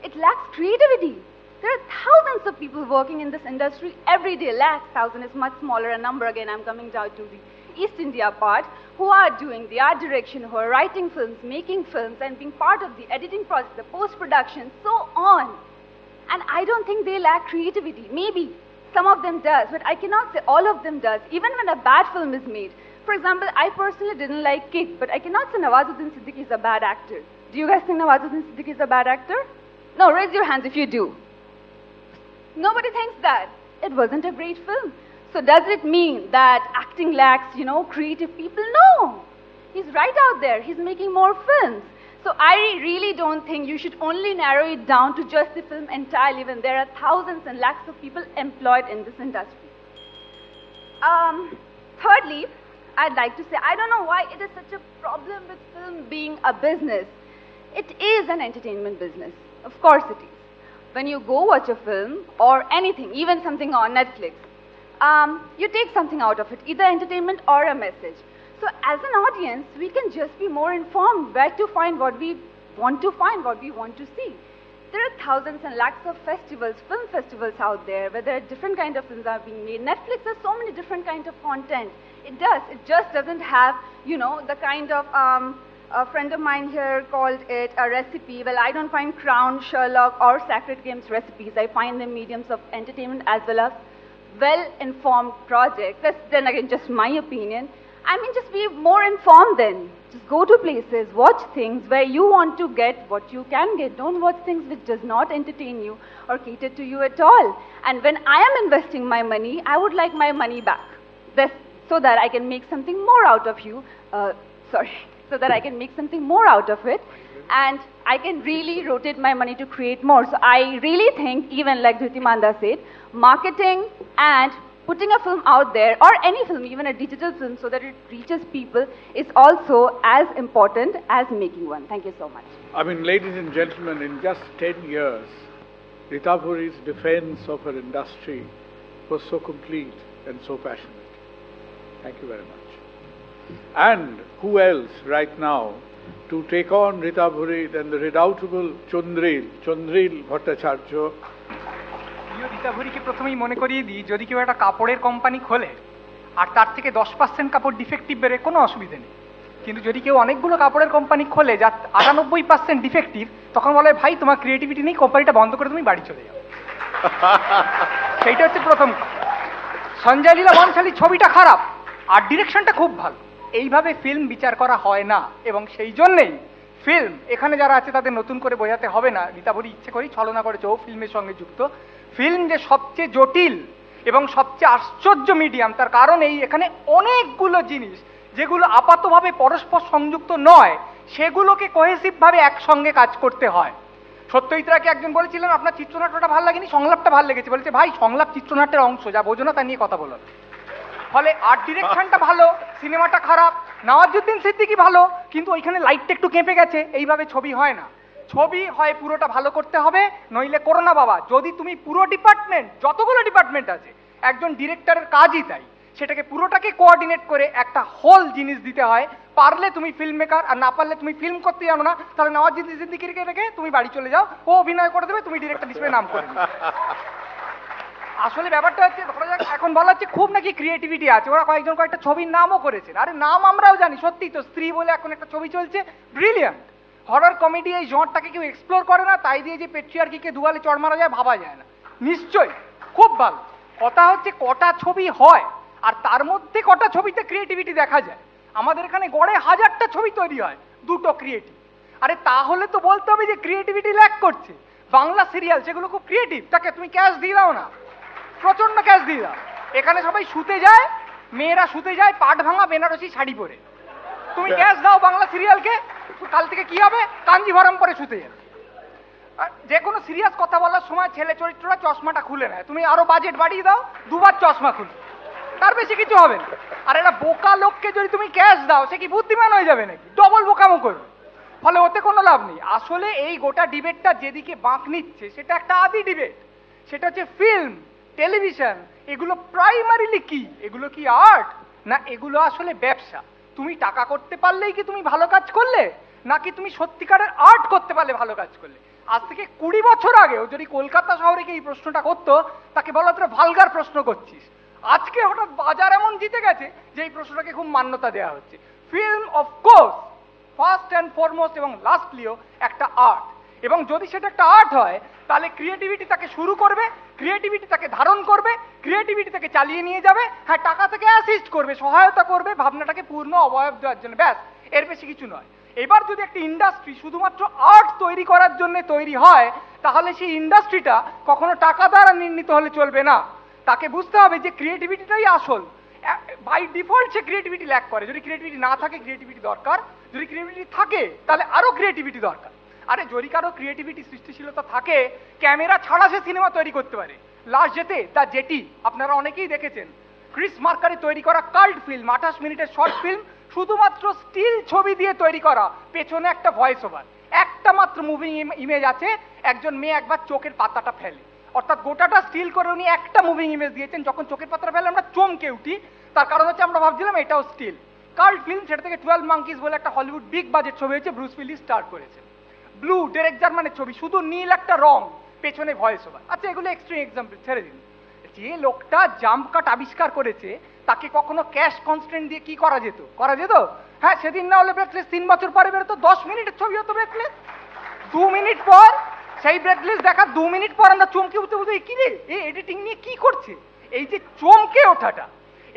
it lacks creativity? There are thousands of people working in this industry every day. Lakhs, thousand is much smaller a number. Again, I'm coming down to the East India part, who are doing the art direction, who are writing films, making films, and being part of the editing process, the post-production, so on. And I don't think they lack creativity. Maybe some of them does, but I cannot say all of them does. Even when a bad film is made. For example, I personally didn't like Kick, but I cannot say Nawazuddin Siddiqui is a bad actor. Do you guys think Nawazuddin Siddiqui is a bad actor? No, raise your hands if you do. Nobody thinks that. It wasn't a great film. So does it mean that acting lacks, creative people? No. He's right out there. He's making more films. So I really don't think you should only narrow it down to just the film entirely when there are thousands and lakhs of people employed in this industry. Thirdly, I'd like to say, I don't know why it is such a problem with film being a business. It is an entertainment business. Of course it is. When you go watch a film or anything, even something on Netflix, you take something out of it, either entertainment or a message. So as an audience, we can just be more informed where to find what we want to find, what we want to see. There are thousands and lakhs of festivals, film festivals out there, where there are different kinds of films are being made. Netflix has so many different kinds of content. It does. It just doesn't have, the kind of, a friend of mine here called it a recipe. Well, I don't find Crown, Sherlock, or Sacred Games recipes. I find them mediums of entertainment as well as well-informed projects. That's then again just my opinion. I mean, just be more informed then. Just go to places, watch things where you want to get what you can get. Don't watch things which does not entertain you or cater to you at all. And when I am investing my money, I would like my money back. So that I can make something more out of you. So that I can make something more out of it. And I can really rotate my money to create more. So I really think, even like Dhruti Manda said, marketing and putting a film out there, or any film, even a digital film, so that it reaches people, is also as important as making one. Thank you so much. I mean, ladies and gentlemen, in just 10 years, Rita Bhuri's defense of her industry was so complete and so passionate. Thank you very much. And who else right now to take on Rita Bhuri than the redoubtable Chandril Bhattacharya? Rita ভুরিকে প্রথমেই মনে করিয়ে দিই, যদি কেউ একটা কাপড়ের company খোলে আর তার থেকে 10% কাপড় ডিফেক্টিভ বেরে, কোনো অসুবিধা নেই। কিন্তু যদি কেউ অনেকগুলো কাপড়ের কোম্পানি খোলে যার 98% ডিফেক্টিভ, তখন বলে ভাই তোমার ক্রিয়েটিভিটি নেই, কোম্পানিটা বন্ধ করে তুমি বাড়ি চলে যাও। সেইটা হচ্ছে প্রথম। সঞ্জয় লীলা বনশালী ছবিটা খারাপ আর ডিরেকশনটা খুব ভালো, এইভাবে ফিল্ম বিচার করা হয় না। এবং সেই জন্যেই ফিল্ম এখানে যারা আছে তাদের নতুন করে বোঝাতে হবে না, রীতা ভুরি ইচ্ছে করেই ছলনা করেছে, ও ফিল্মের সঙ্গে যুক্ত। ফিল্ম যে সবচেয়ে জটিল এবং সবচেয়ে আশ্চর্য মিডিয়াম, তার কারণ এই এখানে অনেকগুলো জিনিস যেগুলো আপাতভাবে পরস্পর সংযুক্ত নয়, সেগুলোকে কোহেসিভভাবে একসঙ্গে কাজ করতে হয়। সত্যজিৎরাকে একজন বলেছিলেন আপনার চিত্রনাট্যটা ভালো লাগেনি, সংলাপটা ভালো লেগেছে। বলেছে ভাই সংলাপ চিত্রনাট্যের অংশ, যা বোঝো না তা নিয়ে কথা বলো। ফলে আর্ট ডিরেকশনটা ভালো, সিনেমাটা খারাপ। নওয়াজুদ্দিন সিদ্দিকী ভালো, কিন্তু ওইখানে লাইটটা একটু কেঁপে গেছে, এইভাবে ছবি হয় না। ছবি হয় পুরোটা ভালো করতে হবে, নইলে করো না বাবা। যদি তুমি পুরো ডিপার্টমেন্ট, যতগুলো ডিপার্টমেন্ট আছে, একজন ডিরেক্টরের কাজই তাই, সেটাকে পুরোটাকে কোঅর্ডিনেট করে একটা হোল জিনিস দিতে হয়। পারলে তুমি ফিল্ম মেকার, আর না পারলে তুমি ফিল্ম করতে জানো না, তাহলে নওয়াজুদ্দিন সিদ্দিকীকে রেখে তুমি বাড়ি চলে যাও, ও অভিনয় করে দেবে, তুমি ডিরেক্টর হিসেবে নাম করে দেবে। আসলে ব্যাপারটা হচ্ছে, ধরা যাক এখন বলা হচ্ছে খুব নাকি ক্রিয়েটিভিটি আছে, ওরা কয়েকটা ছবির নামও করেছেন। আরে নাম আমরাও জানি, সত্যি তো স্ত্রী বলে এখন একটা ছবি চলছে, ব্রিলিয়ান্ট হরর কমেডি। এই জনটাকে কেউ এক্সপ্লোর করে না, তাই দিয়ে যে পেট্রিয়ার্কিকে দুয়ালে চড় মারা যায় ভাবা যায় না। নিশ্চয়ই খুব ভালো কথা হচ্ছে কটা ছবি হয় আর তার মধ্যে কটা ছবিতে ক্রিয়েটিভিটি দেখা যায়। আমাদের এখানে গড়ে 1000টা ছবি তৈরি হয়, 2টো ক্রিয়েটিভ। আরে তাহলে তো বলতে হবে যে ক্রিয়েটিভিটি ল্যাক করছে। বাংলা সিরিয়াল যেগুলো খুব ক্রিয়েটিভ, তাকে তুমি ক্যাশ দিয়ে দাও না, প্রচন্ড ক্যাশ দিয়ে দাও। এখানে সবাই শুতে যায়, মেয়েরা শুতে যায় পাট ভাঙা বেনারসি শাড়ি পরে, তুমি ক্যাশ দাও বাংলা সিরিয়ালকে, কাল থেকে কি হবে, কাঞ্জিভরম পরে শুতে যাবে। যে কোনো সিরিয়াস কথা বলার সময় ছেলে চরিত্ররা চশমাটা খুলে নেয়, তুমি আরো বাজেট বাড়িয়ে দাও, 2বার চশমা খুলে, তার বেশি কিছু হবে না। আর একটা বোকা লোককে যদি তুমি ক্যাশ দাও, সে কি বুদ্ধিমান হয়ে যাবে নাকি? ডবল বোকামো করবে, ফলে ওতে কোনো লাভ নেই। আসলে এই গোটা ডিবেটটা যেদিকে বাঁক নিচ্ছে, সেটা একটা আদি ডিবেট। সেটা হচ্ছে ফিল্ম, টেলিভিশন, এগুলো প্রাইমারিলি কি? এগুলো কি আর্ট, না এগুলো আসলে ব্যবসা? তুমি টাকা করতে পারলেই কি তুমি ভালো কাজ করলে, নাকি তুমি সত্যিকারের আর্ট করতে পারলে ভালো কাজ করলে? আজ থেকে 20 বছর আগেও যদি কলকাতা শহরে এই প্রশ্নটা করতো, তাকে বলা হতো ভালগার প্রশ্ন করছিস। আজকে হঠাৎ বাজার এমন জিতে গেছে যে এই প্রশ্নটাকে খুব মান্যতা দেওয়া হচ্ছে। Film of course first and foremost এবং লাস্টলিও একটা আর্ট, এবং যদি সেটা একটা আর্ট হয় তাহলে ক্রিয়েটিভিটি তাকে শুরু করবে, ক্রিয়েটিভিটি তাকে ধারণ করবে, ক্রিয়েটিভিটি তাকে চালিয়ে নিয়ে যাবে, হ্যাঁ টাকা থেকে অ্যাসিস্ট করবে, সহায়তা করবে ভাবনাটাকে পূর্ণ অবয়ব দেওয়ার জন্য, ব্যাস, এর বেশি কিছু নয়। এবার যদি একটা ইন্ডাস্ট্রি শুধুমাত্র আর্ট তৈরি করার জন্য তৈরি হয়, তাহলে সেই ইন্ডাস্ট্রিটা কখনো টাকা দ্বারা নির্মিত হলে চলবে না। তাকে বুঝতে হবে যে ক্রিয়েটিভিটিটাই আসল। বাই ডিফল্ট সে ক্রিয়েটিভিটি ল্যাক করে। যদি ক্রিয়েটিভিটি না থাকে ক্রিয়েটিভিটি দরকার, যদি ক্রিয়েটিভিটি থাকে তাহলে আরো ক্রিয়েটিভিটি দরকার। আরে যদি কারো ক্রিয়েটিভিটি সৃষ্টিশীলতা থাকে, ক্যামেরা ছাড়া সে সিনেমা তৈরি করতে পারে। লাস্ট যেতে দ্য জেটি আপনারা অনেকেই দেখেছেন, ক্রিস মার্কারি তৈরি করা কাল্ট ফিল্ম, 28 মিনিটের শর্ট ফিল্ম, শুধুমাত্র স্টিল ছবি দিয়ে তৈরি করা, পেছনে একটা ভয়েস ওভার, একটা মাত্র মুভিং ইমেজ আছে, একজন মেয়ে একবার চোখের পাতাটা ফেলে, অর্থাৎ গোটাটা স্টিল করে উনি একটা মুভিং ইমেজ দিয়েছেন। যখন চোখের পাতাটা ফেলে আমরা চমকে উঠি, তার কারণ হচ্ছে আমরা ভাবছিলাম এটাও স্টিল। কাল্ট ফিল্ম, সেটা থেকে 12 মাঙ্কিস বলে একটা হলিউড বিগ বাজেট ছবি হয়েছে, ব্রুস উইলিস স্টার করেছে। ব্লু, ডেরেক জার্মানের ছবি, শুধু নীল একটা রং, পেছনে ভয়েস ওভার। আচ্ছা এগুলো এক্সট্রিম এক্সাম্পল, ছেড়ে দিন। যে লোকটা জাম্প কাট আবিষ্কার করেছে, তাকে কখনো ক্যাশ কনস্ট্যান্ট দিয়ে কি করা যেত? করা যেত? হ্যাঁ, সেদিন না হলে ব্রেকলেস 3 বছর পরে বেরোতো, 10 মিনিটের ছবি হতো ব্রেকলেস। 2 মিনিট পর সেই ব্রেকলেস দেখা, 2 মিনিট পর আমরা চমকে উঠতে বলতে কি রে, এই এডিটিং নিয়ে কি করছে? এই যে চমকে ওঠাটা,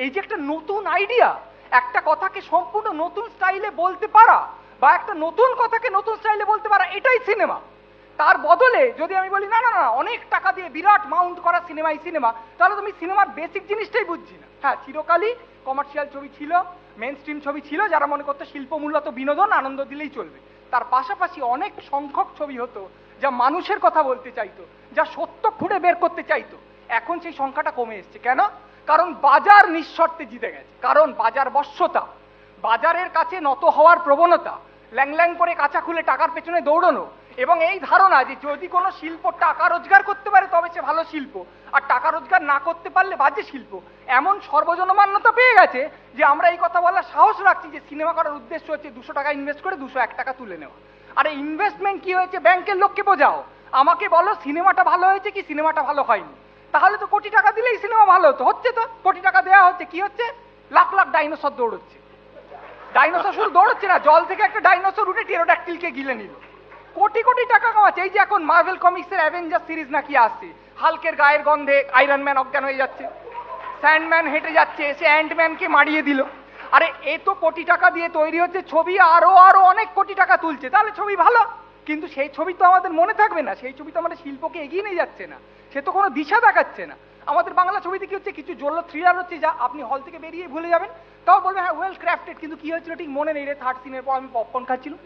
এই যে একটা নতুন আইডিয়া, একটা কথাকে সম্পূর্ণ নতুন স্টাইলে বলতে পারা, বা একটা নতুন কথাকে নতুন স্টাইলে বলতে পারা, এটাই সিনেমা। তার বদলে যদি আমি বলি না না না অনেক টাকা দিয়ে বিরাট মাউন্ট করা সিনেমাই সিনেমা, তাহলে তুমি সিনেমার বেসিক জিনিসটাই বুঝছি না। হ্যাঁ, চিরকালই কমার্শিয়াল ছবি ছিল, মেন স্ট্রিম ছবি ছিল, যারা মনে করতো শিল্পমূলত বিনোদন, আনন্দ দিলেই চলবে। তার পাশাপাশি অনেক সংখ্যক ছবি হতো যা মানুষের কথা বলতে চাইতো, যা সত্য খুঁড়ে বের করতে চাইতো। এখন সেই সংখ্যাটা কমে এসছে। কেন? কারণ বাজার নিঃশর্তে জিতে গেছে, কারণ বাজার বশ্যতা, বাজারের কাছে নত হওয়ার প্রবণতা, ল্যাং ল্যাং করে কাঁচা খুলে টাকার পেছনে দৌড়ানো, এবং এই ধারণা যে যদি কোনো শিল্প টাকা রোজগার করতে পারে তবে সে ভালো শিল্প, আর টাকা রোজগার না করতে পারলে বাজে শিল্প, এমন সর্বজনমান্যতা পেয়ে গেছে যে আমরা এই কথা বলার সাহস রাখছি যে সিনেমা করার উদ্দেশ্য হচ্ছে 200 টাকা ইনভেস্ট করে 201 টাকা তুলে নেওয়া। আরে ইনভেস্টমেন্ট কি হয়েছে ব্যাংকের লোককে বোঝাও, আমাকে বলো সিনেমাটা ভালো হয়েছে কি সিনেমাটা ভালো হয়নি। তাহলে তো কোটি টাকা দিলেই সিনেমা ভালো হতো, হচ্ছে তো, কোটি টাকা দেওয়া হচ্ছে, কি হচ্ছে? লাখ লাখ ডাইনোসর দৌড়চ্ছে। ডাইনোসর শুধু দৌড়চ্ছে না, জল থেকে একটা ডাইনোসর উঠে টেরোড্যাক্টিলকে গিলে নিল, কোটি কোটি টাকা কামাচ্ছে। এই যে এখন মার্ভেল কমিক্সের অ্যাভেঞ্জার সিরিজ নাকি আসছে, হাল্কের গায়ের গন্ধে আয়রন ম্যান অজ্ঞান হয়ে যাচ্ছে, স্যান্ডম্যান হেঁটে যাচ্ছে, সে অ্যান্টম্যানকে মারিয়ে দিল। আরে এ তো কোটি টাকা দিয়ে তৈরি হচ্ছে ছবি, আরো আরো অনেক কোটি টাকা তুলছে, তাহলে ছবি ভালো। কিন্তু সেই ছবি তো আমাদের মনে থাকবে না, সেই ছবি তো আমাদের শিল্পকে এগিয়ে নিয়ে যাচ্ছে না, সে তো কোনো দিশা দেখাচ্ছে না। আমাদের বাংলা ছবিতে কি হচ্ছে, কিছু জল্লো থ্রিলার হচ্ছে যা আপনি হল থেকে বেরিয়ে ভুলে যাবেন, তাও বলবেন হ্যাঁ ওয়েল ক্রাফটেড, কিন্তু কি হয়েছিল ঠিক মনে নেই রে, 3rd সিনের পর আমি পপকর্ন খাচ্ছিলাম।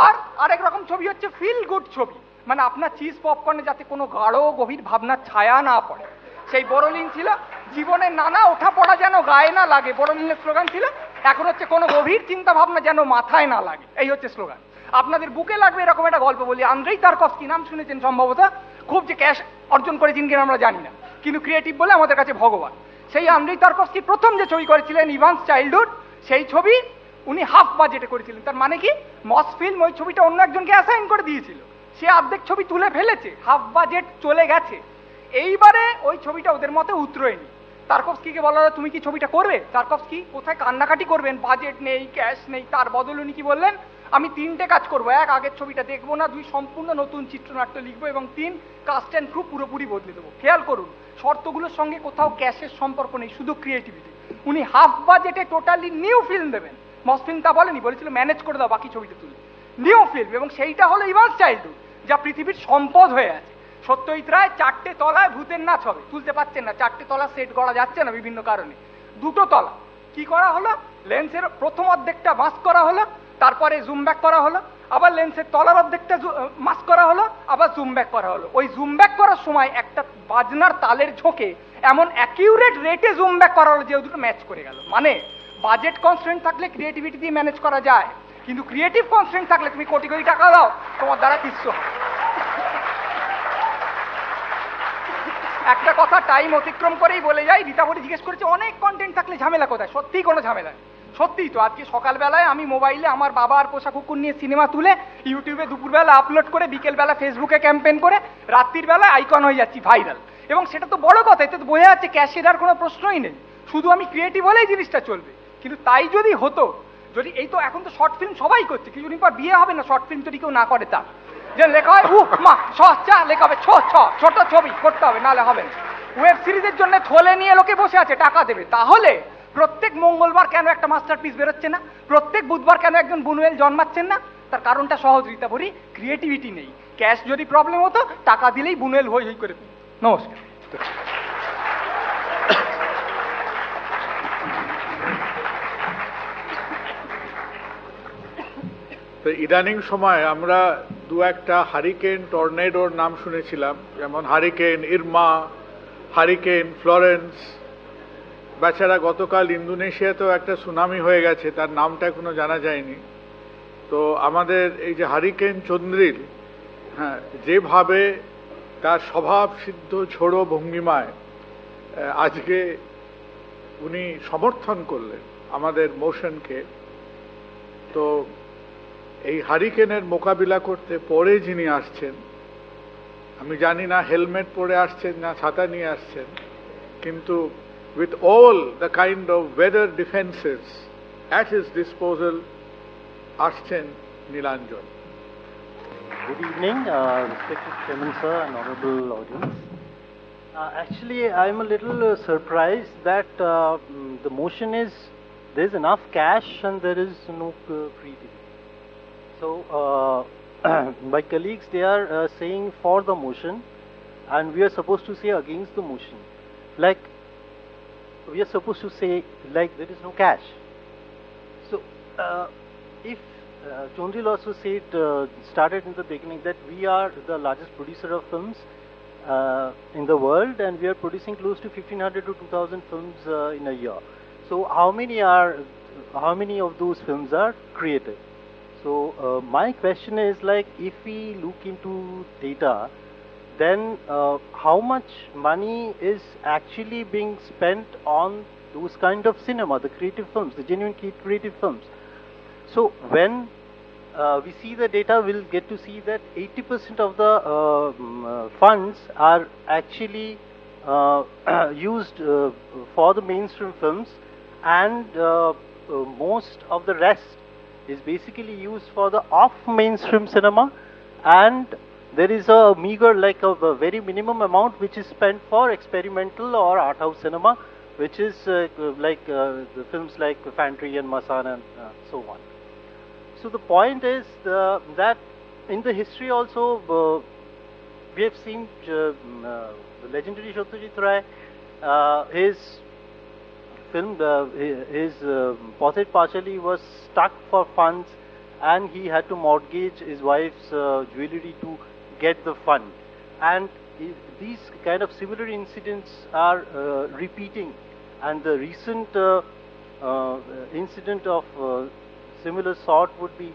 আর আরেক রকম ছবি হচ্ছে ফিল গুড ছবি, মানে আপনার চিজ পপকর্নে যাতে কোনো গাঢ় গভীর ভাবনার ছায়া না পড়ে। সেই বোরোলিন ছিল জীবনের নানা ওঠা পড়া যেন গায়ে না লাগে, বোরোলিনের স্লোগান ছিল। এখন হচ্ছে কোনো গভীর চিন্তা ভাবনা যেন মাথায় না লাগে, এই হচ্ছে স্লোগান। আপনাদের বুকে লাগবে এরকম একটা গল্প বলি। আন্দ্রেই তারকভস্কি, নাম শুনেছেন সম্ভবত, খুব যে ক্যাশ অর্জন করেছেন কিনা আমরা জানি না, কিন্তু ক্রিয়েটিভ বলে আমাদের কাছে ভগবান। সেই আন্দ্রেই তারকভস্কি প্রথম যে ছবি করেছিলেন ইভান্স চাইল্ডহুড, সেই ছবি উনি হাফ বাজেটে করেছিলেন। তার মানে কি, মস ফিল্ম ওই ছবিটা অন্য একজনকে অ্যাসাইন করে দিয়েছিল, সে অর্ধেক ছবি তুলে ফেলেছে, হাফ বাজেট চলে গেছে। এইবারে ওই ছবিটা ওদের মতে উতরোয়নি। তারকভস্কিকে বলা হলো তুমি কি ছবিটা করবে? তারকভস্কি কোথায় কান্নাকাটি করবেন, বাজেট নেই, ক্যাশ নেই। তার বদলে উনি কি বললেন, আমি 3টে কাজ করবো, 1 আগের ছবিটা দেখবো না, 2 সম্পূর্ণ নতুন চিত্রনাট্য লিখবো, এবং 3 কাস্ট অ্যান্ড ক্রু পুরোপুরি বদলে দেবো। খেয়াল করুন, শর্তগুলোর সঙ্গে কোথাও ক্যাশের সম্পর্ক নেই, শুধু ক্রিয়েটিভিটি। উনি হাফ বাজেটে টোটালি নিউ ফিল্ম দেবেন। মস ফিল্ম তা বলেনি, বলেছিল ম্যানেজ করে দাও বাকি ছবিটা তুলে, নিউ ফিল্ম। এবং সেইটা হলো ইভান্স চাইল্ডহুড, যা পৃথিবীর সম্পদ হয়ে আছে। সত্যজিৎ রায় 4টে তলায় ভূতের নাচ হবে, তুলতে পারছেন না, 4টে তলা সেট করা যাচ্ছে না বিভিন্ন কারণে, 2টো তলা। কি করা হলো, লেন্সের প্রথম অর্ধেকটা মাস্ক করা হলো, তারপরে জুম ব্যাক করা হলো, আবার লেন্সের তলার অর্ধেকটা মাস্ক করা হলো, আবার জুম ব্যাক করা হলো। ওই জুম ব্যাক করার সময় একটা বাজনার তালের ঝোঁকে এমন অ্যাকিউরেট রেটে জুম ব্যাক করা হলো যে দুটো ম্যাচ করে গেল। মানে বাজেট কনস্ট্রেন্ট থাকলে ক্রিয়েটিভিটি দিয়ে ম্যানেজ করা যায়, কিন্তু ক্রিয়েটিভ কনস্ট্রেন্ট থাকলে তুমি কোটি কোটি টাকা দাও, তোমার দ্বারা কিচ্ছু হবে। একটা কথা টাইম অতিক্রম করেই বলে যাই, রীতাবরী জিজ্ঞেস করেছে অনেক কন্টেন্ট থাকলে ঝামেলা কোথায়? সত্যিই কোনো ঝামেলা নেই। সত্যিই তো আজকে সকালবেলায় আমি মোবাইলে আমার বাবার পোষা কুকুর নিয়ে সিনেমা তুলে ইউটিউবে দুপুরবেলা আপলোড করে বিকেলবেলা ফেসবুকে ক্যাম্পেইন করে রাত্রির বেলায় আইকন হয়ে যাচ্ছি ভাইরাল, এবং সেটা তো বড় কথা, এতে তো বোঝা যাচ্ছে ক্যাশের আর কোনো প্রশ্নই নেই, শুধু আমি ক্রিয়েটিভ হলেই জিনিসটা চলবে। কিন্তু তাই যদি হতো, যদি এই তো এখন তো শর্ট ফিল্ম সবাই করছে, কিছুদিন পর বিয়ে হবে না শর্ট ফিল্ম যদি কেউ না করে, তা যে লেখা হয় মা চা লেখা হবে ছোট ছবি করতে হবে, নাহলে হবে না। ওয়েব সিরিজের জন্য থলে নিয়ে লোকে বসে আছে টাকা দেবে, তাহলে প্রত্যেক মঙ্গলবার কেন একটা মাস্টারপিস বেরোচ্ছে না, প্রত্যেক বুধবার কেন একজন বুনুয়েল জন্মাচ্ছেন না? তার কারণটা সহজ রীতা ভরি, ক্রিয়েটিভিটি নেই। ক্যাশ যদি প্রবলেম হতো টাকা দিলেই বুনুয়েল হই হই করে। নমস্কার। তো ইদানিং সময় আমরা দু একটা হারিকেন টর্নেডোর নাম শুনেছিলাম, যেমন হারিকেন ইরমা, হারিকেন ফ্লোরেন্স। বেচারা গতকাল ইন্দোনেশিয়াতেও একটা সুনামি হয়ে গেছে, তার নামটা এখনো জানা যায়নি। তো আমাদের এই যে হারিকেন চন্দ্রিল, হ্যাঁ, যেভাবে তার স্বভাব সিদ্ধ ঝোড়ো ভঙ্গিমায় আজকে উনি সমর্থন করলেন আমাদের মোশনকে, তো এই হারিকেনের মোকাবিলা করতে পরে যিনি আসছেন, আমি জানি না হেলমেট পরে আসছেন না ছাতা নিয়ে আসছেন, কিন্তু with all the kind of weather defenses at his disposal, আসছেন Nilanjan. Good evening, respected Chairman Sir and honorable audience. Actually, I'm a little surprised that the motion is there's enough cash and there is no creativity. So my colleagues, they are saying for the motion, and we are supposed to say against the motion. Like we are supposed to say like there is no cash. So if Chondril also said, started in the beginning that we are the largest producer of films in the world, and we are producing close to 1,500 to 2,000 films in a year. So how many of those films are created? So my question is, like, if we look into data, then how much money is actually being spent on those kind of cinema, the creative films, the genuine creative films? So when we see the data, we'll get to see that 80% of the funds are actually used for the mainstream films, and most of the rest is basically used for the off-mainstream cinema, and there is a meager, like a very minimum amount which is spent for experimental or art house cinema, which is like the films like Fantry and Masan and so on. So the point is that in the history also we have seen the legendary Satyajit Ray, his film, his Pothet Pachali was stuck for funds, and he had to mortgage his wife's jewelry to get the fund. And these kind of similar incidents are repeating, and the recent incident of similar sort would be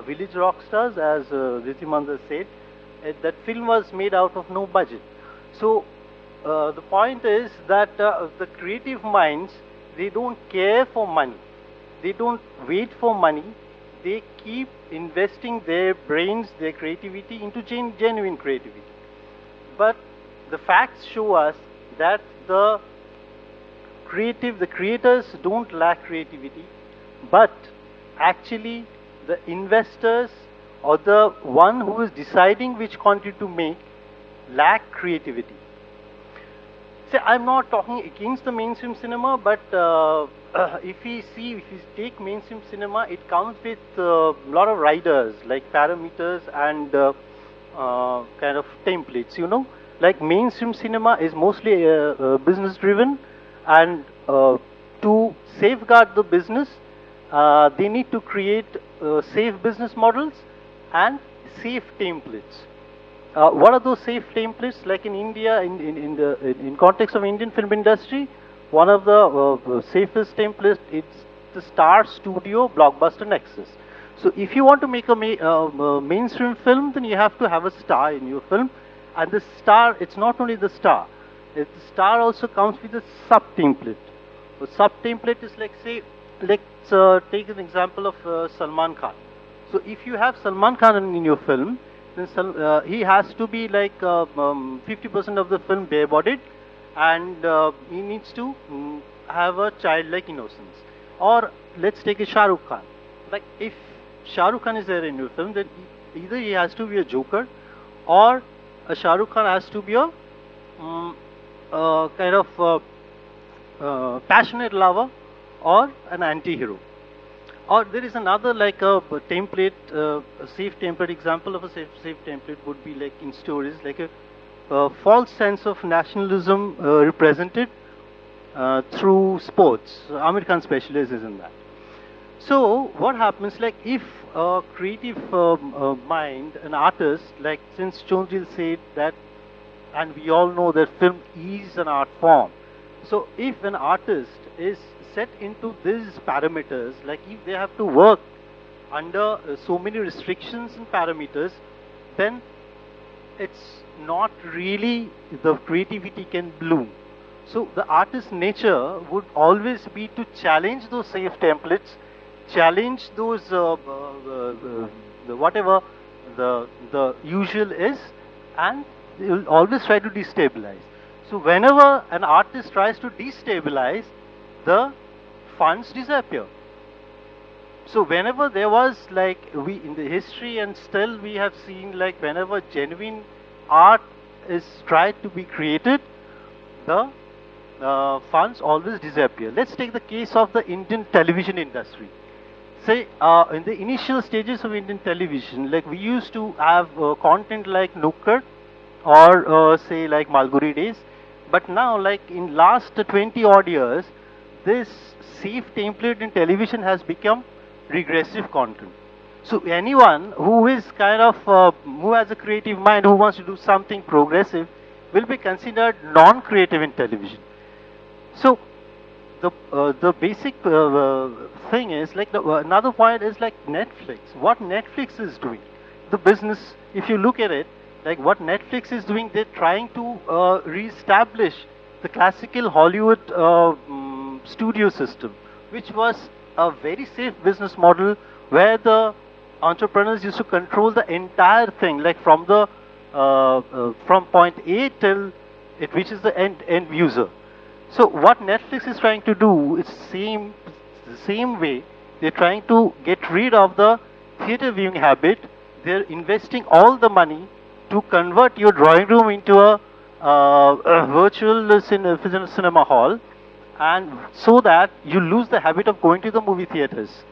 Village Rockstars, as Ritimanda said. That film was made out of no budget. So the point is that the creative minds, they don't care for money, they don't wait for money, they keep investing their brains, their creativity into genuine creativity. But the facts show us that the creators don't lack creativity, but actually the investors or the one who is deciding which content to make lack creativity. See, I'm not talking against the mainstream cinema, but if we take mainstream cinema, it comes with a lot of riders, like parameters and kind of templates, you know. Like mainstream cinema is mostly business driven, and to safeguard the business, they need to create safe business models and safe templates. What are those safe templates? Like in India, in context of Indian film industry, one of the safest templates is the Star Studio Blockbuster Nexus. So if you want to make a mainstream film, then you have to have a star in your film, and the star, it's not only the star. The star also comes with a sub template. The sub template is like, say, let's take an example of Salman Khan. So if you have Salman Khan in your film, then he has to be like 50% of the film bare-bodied, and he needs to have a childlike innocence. Or let's take a Shah Rukh Khan. Like if Shah Rukh Khan is there in your film, then either he has to be a joker, or a Shah Rukh Khan has to be a kind of passionate lover or an anti-hero. Or there is another like a template, a safe template example of a safe template would be like in stories, like a false sense of nationalism represented through sports. Amir Khan specializes in that. So what happens, like if a creative mind, an artist, like since Chonjil said that, and we all know that film is an art form. So if an artist is set into these parameters, like if they have to work under so many restrictions and parameters, then it's not really the creativity can bloom. So the artist's nature would always be to challenge those safe templates, challenge those whatever the usual is, and they will always try to destabilize. So whenever an artist tries to destabilize, the funds disappear. So whenever there was like in the history, and still we have seen like whenever genuine art is tried to be created, the funds always disappear. Let's take the case of the Indian television industry. Say in the initial stages of Indian television, like we used to have content like Nukkad or say like Malguri Days, but now like in last 20 odd years, this safe template in television has become regressive content. So anyone who is kind of who has a creative mind, who wants to do something progressive, will be considered non-creative in television. So the basic thing is like another point is like Netflix. What Netflix is doing, the business. If you look at it, like what Netflix is doing, they're trying to re-establish the classical Hollywood studio system, which was a very safe business model where the entrepreneurs used to control the entire thing, like from the from point A till it reaches the end user. So what Netflix is trying to do is the same way. They're trying to get rid of the theater viewing habit. They're investing all the money to convert your drawing room into a virtual cinema hall, and so that you lose the habit of going to the movie theaters.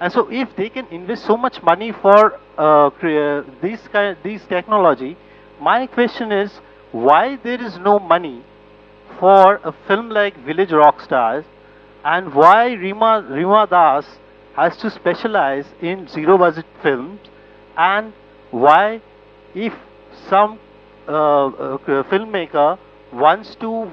And so if they can invest so much money for these technology, my question is why there is no money for a film like Village Rockstars, and why Rima Das has to specialize in zero budget films, and why if some filmmaker wants to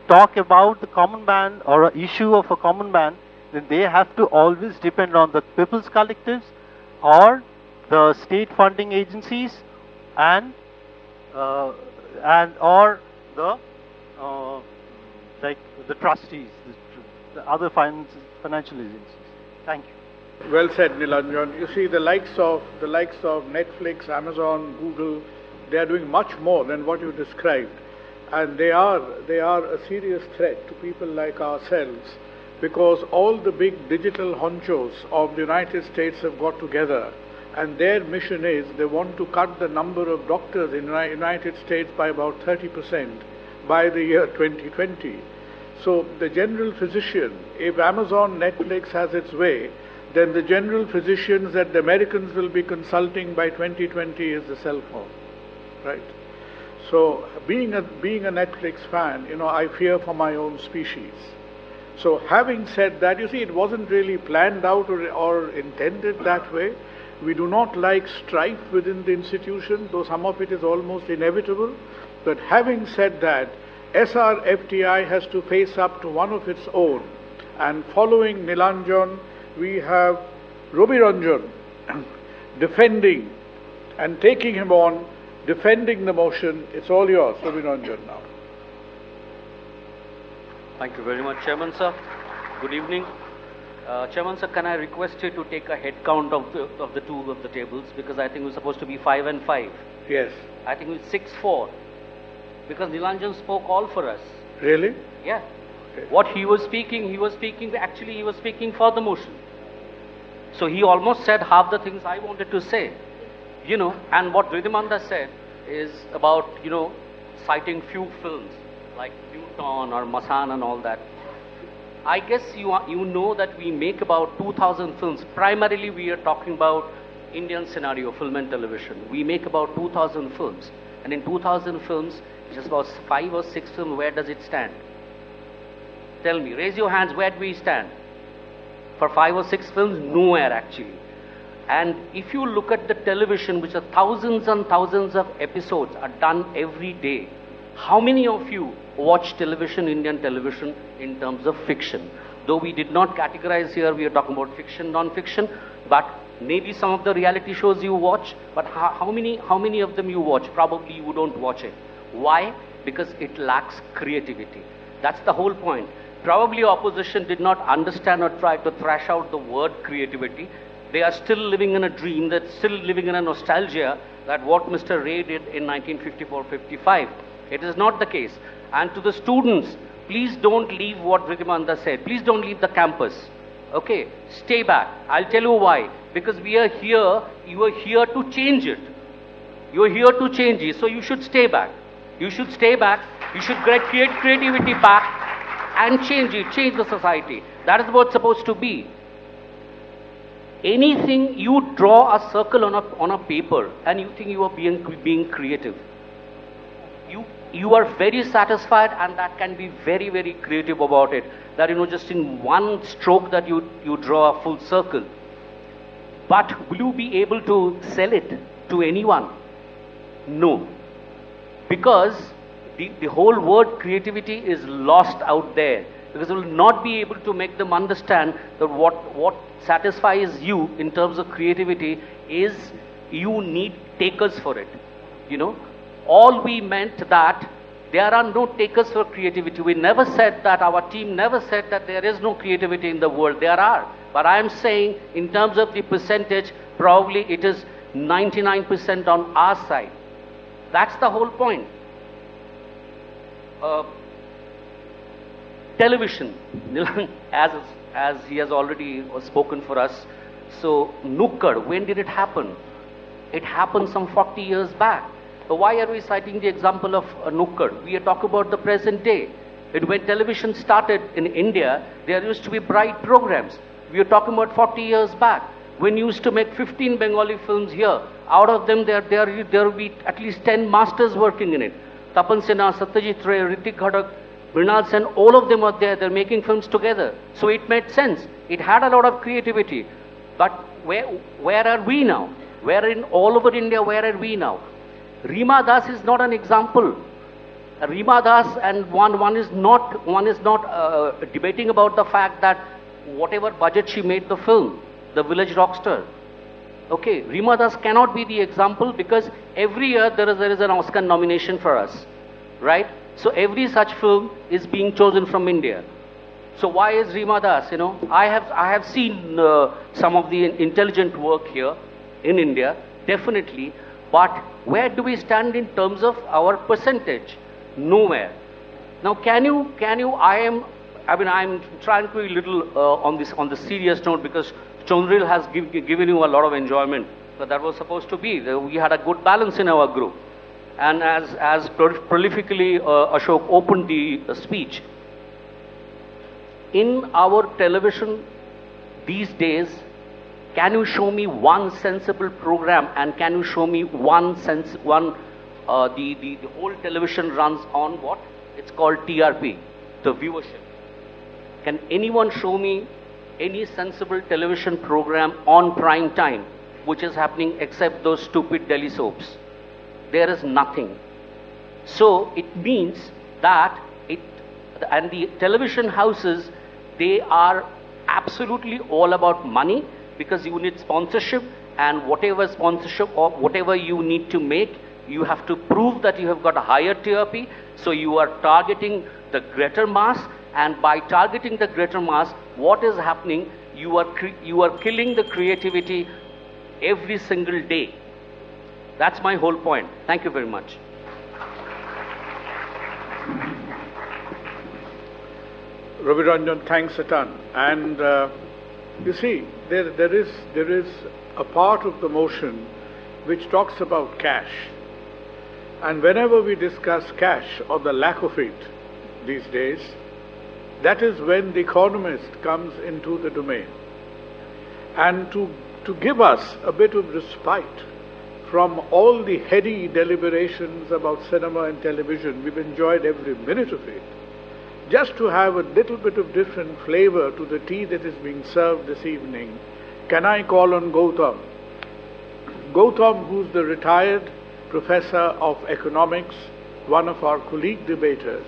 talk about the common man or an issue of a common man, then they have to always depend on the people's collectives or the state funding agencies and or the like the trustees, the other financial agencies. Thank you. Well said, Nilanjan. You see, the likes of Netflix, Amazon, Google, they are doing much more than what you described, and they are a serious threat to people like ourselves, because all the big digital honchos of the United States have got together, and their mission is they want to cut the number of doctors in the United States by about 30% by the year 2020. So the general physician, if Amazon, Netflix has its way, then the general physicians that the Americans will be consulting by 2020 is the cell phone, right? So being a Netflix fan, you know, I fear for my own species. So having said that, you see, it wasn't really planned out or intended that way. We do not like strife within the institution, though some of it is almost inevitable. But having said that, SRFTI has to face up to one of its own. And following Nilanjan, we have Robiranjan defending and taking him on, defending the motion. It's all yours, Robiranjan, now. Thank you very much, Chairman, sir. Good evening. Chairman sir, can I request you to take a head count of the two of the tables, because I think it was supposed to be 5 and 5. Yes. I think it was 6-4, because Nilanjan spoke all for us. Really? Yeah. Okay. What he was speaking for the motion. So he almost said half the things I wanted to say, you know. And what Ridhimanda said is about, you know, citing few films like Newton or Masan and all that. I guess you know that we make about 2,000 films. Primarily we are talking about Indian scenario, film and television. We make about 2,000 films. And in 2,000 films, just about 5 or 6 films, where does it stand? Tell me, raise your hands, where do we stand? For 5 or 6 films, nowhere actually. And if you look at the television, which are thousands and thousands of episodes are done every day, how many of you watch television, Indian television, in terms of fiction? Though we did not categorize here, we are talking about fiction, non-fiction, but maybe some of the reality shows you watch, but how many of them you watch? Probably you don't watch it. Why? Because it lacks creativity. That's the whole point. Probably opposition did not understand or try to thrash out the word creativity. They are still living in a dream, they're still living in a nostalgia that what Mr. Ray did in 1954-55. It is not the case. And to the students, please don't leave what Ridhimanda said. Please don't leave the campus. Okay? Stay back. I'll tell you why. Because we are here, you are here to change it. You are here to change it. So you should stay back. You should stay back. You should create creativity back and change it, change the society. That is what it's supposed to be. Anything, you draw a circle on a paper and you think you are being creative. You are very satisfied, and that can be very, very creative about it. That, you know, just in one stroke that you draw a full circle. But will you be able to sell it to anyone? No. Because the whole word creativity is lost out there. Because you will not be able to make them understand that what satisfies you in terms of creativity is you need takers for it. You know, all we meant that there are no takers for creativity. We never said that, our team never said that there is no creativity in the world. There are. But I am saying in terms of the percentage, probably it is 99% on our side. That's the whole point. Television, as he has already spoken for us. So Nukkad, when did it happen? It happened some 40 years back. So why are we citing the example of Nukkad? We are talking about the present day. When television started in India, there used to be bright programs. We are talking about 40 years back. When you used to make 15 Bengali films here, out of them there will be at least 10 masters working in it. Tapan Sinha, Satyajit Ray, Ritik Ghatak, Mrinal Sen, all of them are there. They're making films together. So it made sense. It had a lot of creativity. But where are we now? Where in all over India, where are we now? Rima Das is not an example. Rima Das, and one is not debating about the fact that whatever budget she made the film, The Village Rockstar. Okay, Rima Das cannot be the example, because every year there is an Oscar nomination for us, right? So every such film is being chosen from India. So why is Rima Das? You know, I have seen some of the intelligent work here in India, definitely. But where do we stand in terms of our percentage? Nowhere. Now, I'm trying to be a little on the serious note, because Chandril has given you a lot of enjoyment. But that was supposed to be. We had a good balance in our group. And as prolifically Ashok opened the speech, in our television these days, can you show me one sensible program, and can you show me the whole television runs on what? It's called TRP, the viewership. Can anyone show me any sensible television program on prime time which is happening except those stupid Delhi soaps? There is nothing. So it means that and the television houses, they are absolutely all about money, because you need sponsorship, and whatever sponsorship or whatever you need to make, you have to prove that you have got a higher TRP. So you are targeting the greater mass, and by targeting the greater mass, what is happening? you are killing the creativity every single day. That's my whole point. Thank you very much. Ravi Ranjan, thanks a ton. And you see, there is a part of the motion which talks about cash. And whenever we discuss cash or the lack of it these days, that is when the economist comes into the domain. And to give us a bit of respite from all the heady deliberations about cinema and television, we've enjoyed every minute of it, just to have a little bit of different flavor to the tea that is being served this evening, can I call on Gautam? Gautam, who's the retired professor of economics, one of our colleague debaters,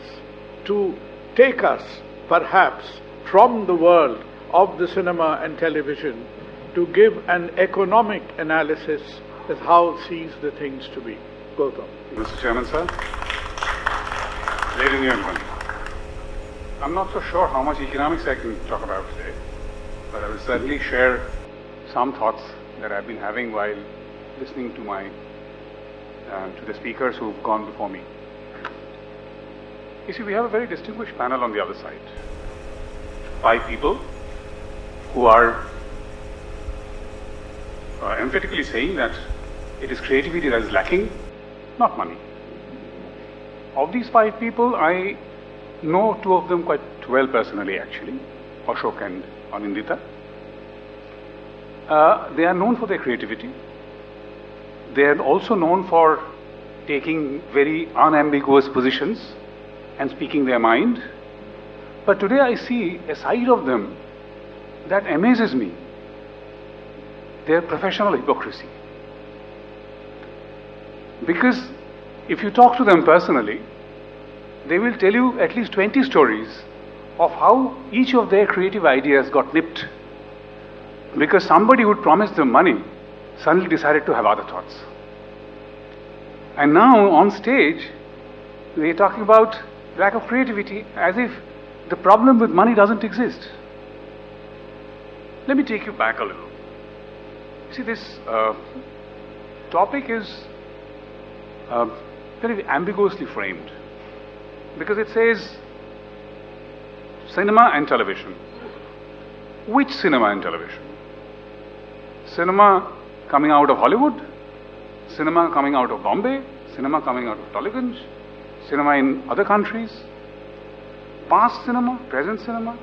to take us perhaps from the world of the cinema and television to give an economic analysis as how it sees the things to be. Gautam. Mr. Chairman, sir, ladies and gentlemen, I'm not so sure how much economics I can talk about today, but I will certainly share some thoughts that I've been having while listening to the speakers who've gone before me. You see, we have a very distinguished panel on the other side. 5 people who are emphatically saying that it is creativity that is lacking, not money. Of these 5 people, I know 2 of them quite well personally, actually, Ashok and Anindita. They are known for their creativity. They are also known for taking very unambiguous positions and speaking their mind. But today I see a side of them that amazes me. Their professional hypocrisy. Because if you talk to them personally, they will tell you at least 20 stories of how each of their creative ideas got nipped because somebody who promised them money suddenly decided to have other thoughts. And now on stage, they're talking about lack of creativity as if the problem with money doesn't exist. Let me take you back a little. See, this topic is very ambiguously framed because it says cinema and television. Which cinema and television? Cinema coming out of Hollywood, cinema coming out of Bombay, cinema coming out of Tollygunge, cinema in other countries, past cinema, present cinema,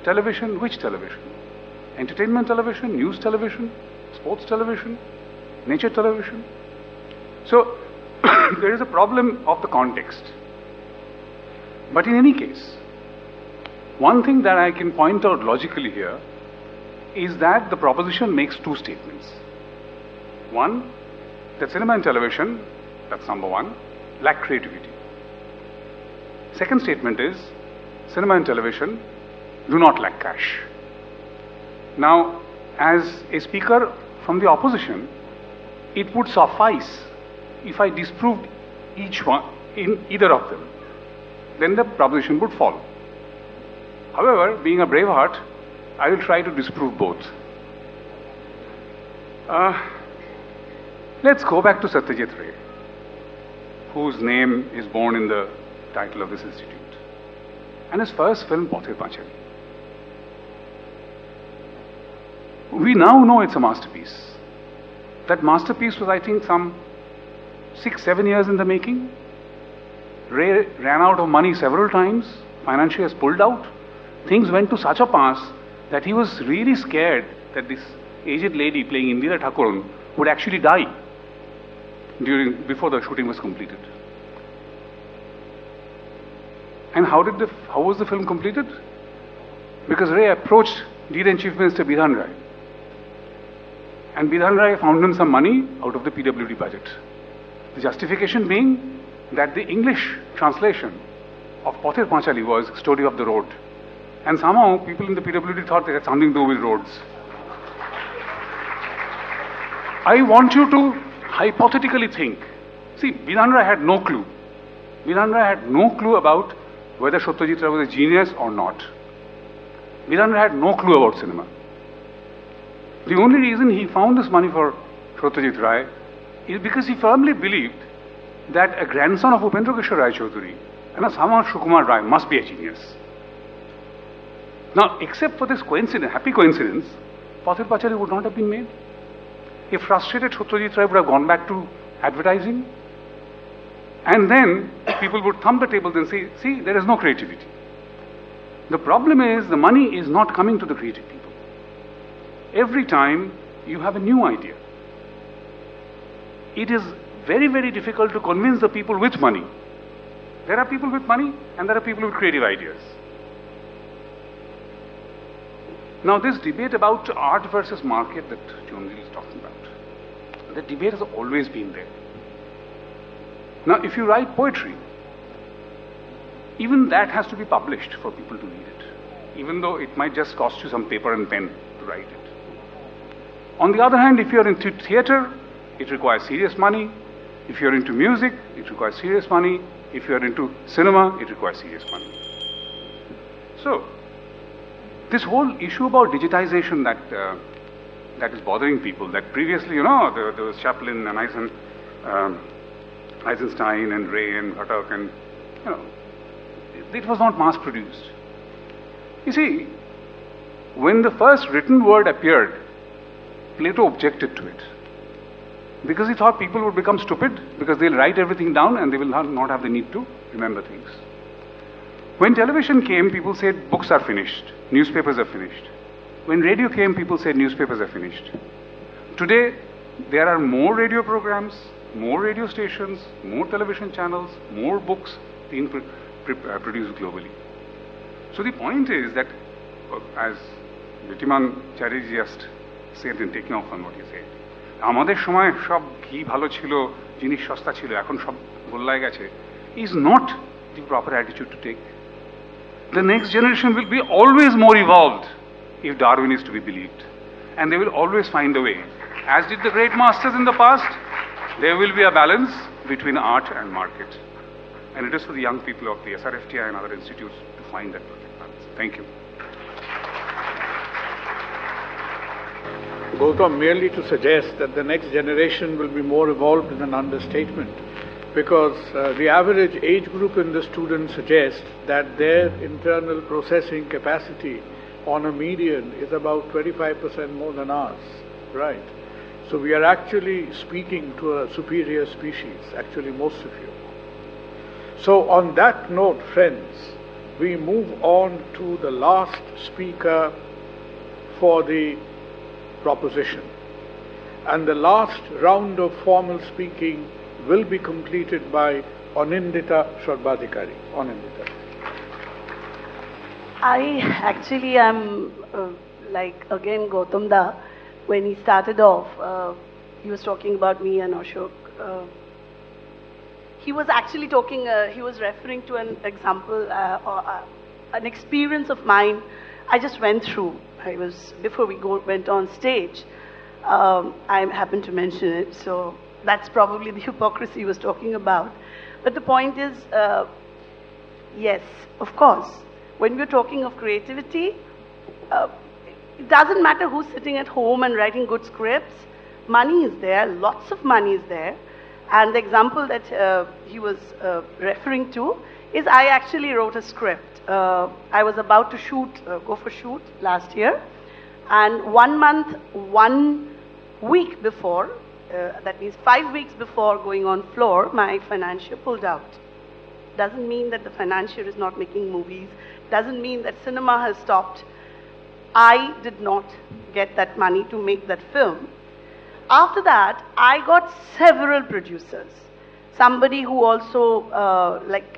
television, which television? Entertainment television, news television, sports television, nature television. So, there is a problem of the context. But in any case, one thing that I can point out logically here is that the proposition makes 2 statements. One, that cinema and television, that's number 1, lack creativity. Second statement is, cinema and television do not lack cash. Now, as a speaker from the opposition, it would suffice if I disproved each one in either of them. Then the proposition would fall. However, being a brave heart, I will try to disprove both. Let's go back to Satyajit Ray, whose name is borne in the title of this institute, and his first film, Pather Panchali. We now know it's a masterpiece. That masterpiece was, I think, some 6-7 years in the making. Ray ran out of money several times, financiers pulled out. Things went to such a pass that he was really scared that this aged lady playing Indira Thakurun would actually die before the shooting was completed. And how was the film completed? Because Ray approached then Chief Minister Bidhan Rai. And Bidhan Rai found him some money out of the PWD budget. The justification being that the English translation of Pather Panchali was Story of the Road. And somehow people in the PWD thought they had something to do with roads. I want you to hypothetically think. See, Bidhan Rai had no clue. Bidhan Rai had no clue about whether Satyajit Ray was a genius or not. Bilandra had no clue about cinema. The only reason he found this money for Satyajit Ray is because he firmly believed that a grandson of Upendra Kishore Rai Chaudhuri and a son of Sukumar Rai must be a genius. Now, except for this coincidence, happy coincidence, Pathir Pachari would not have been made. If frustrated, Satyajit Ray would have gone back to advertising. And then people would thump the tables and say, see, there is no creativity. The problem is the money is not coming to the creative people. Every time you have a new idea, it is very, very difficult to convince the people with money. There are people with money and there are people with creative ideas. Now, this debate about art versus market that Jonji is talking about, the debate has always been there. Now, if you write poetry, even that has to be published for people to read it, even though it might just cost you some paper and pen to write it. On the other hand, if you're into theatre, it requires serious money. If you're into music, it requires serious money. If you're into cinema, it requires serious money. So, this whole issue about digitization that is bothering people, that previously, there was Chaplin and Eisenstein and Ray and Ghatak and, it was not mass produced. You see, when the first written word appeared, Plato objected to it. Because he thought people would become stupid because they'll write everything down and they will not have the need to remember things. When television came, people said books are finished, newspapers are finished. When radio came, people said newspapers are finished. Today, there are more radio programs, more radio stations, more television channels, more books being produced globally. So the point is that, as Vitiman Chatterjee just said in taking off on what he said, আমাদের সময় সব ঘি ভালো ছিল, জিনিস সস্তা ছিল, এখন সব গোল্লায় গেছে, is not the proper attitude to take. The next generation will be always more evolved if Darwin is to be believed. And they will always find a way. As did the great masters in the past, there will be a balance between art and market. And it is for the young people of the SRFTI and other institutes to find that perfect balance. Thank you. Gautam, merely to suggest that the next generation will be more evolved is an understatement, because the average age group in the students suggests that their internal processing capacity on a median is about 25% more than ours, right? So we are actually speaking to a superior species, actually most of you. So on that note, friends, we move on to the last speaker for the proposition. And the last round of formal speaking will be completed by Anindita Sharbadikari. Anindita. I actually am again Gautam Da, when he started off, he was talking about me and Ashok. He was actually talking, he was referring to an example or an experience of mine I just went through. Before we went on stage, I happened to mention it, so that's probably the hypocrisy he was talking about. But the point is, yes, of course, when we're talking of creativity, it doesn't matter who's sitting at home and writing good scripts. Money is there, lots of money is there. And the example that he was referring to is I actually wrote a script. I was about to go for shoot last year, and 1 month, 1 week before, that means 5 weeks before going on floor, my financier pulled out. Doesn't mean that the financier is not making movies, doesn't mean that cinema has stopped. I did not get that money to make that film. After that, I got several producers. Somebody who also,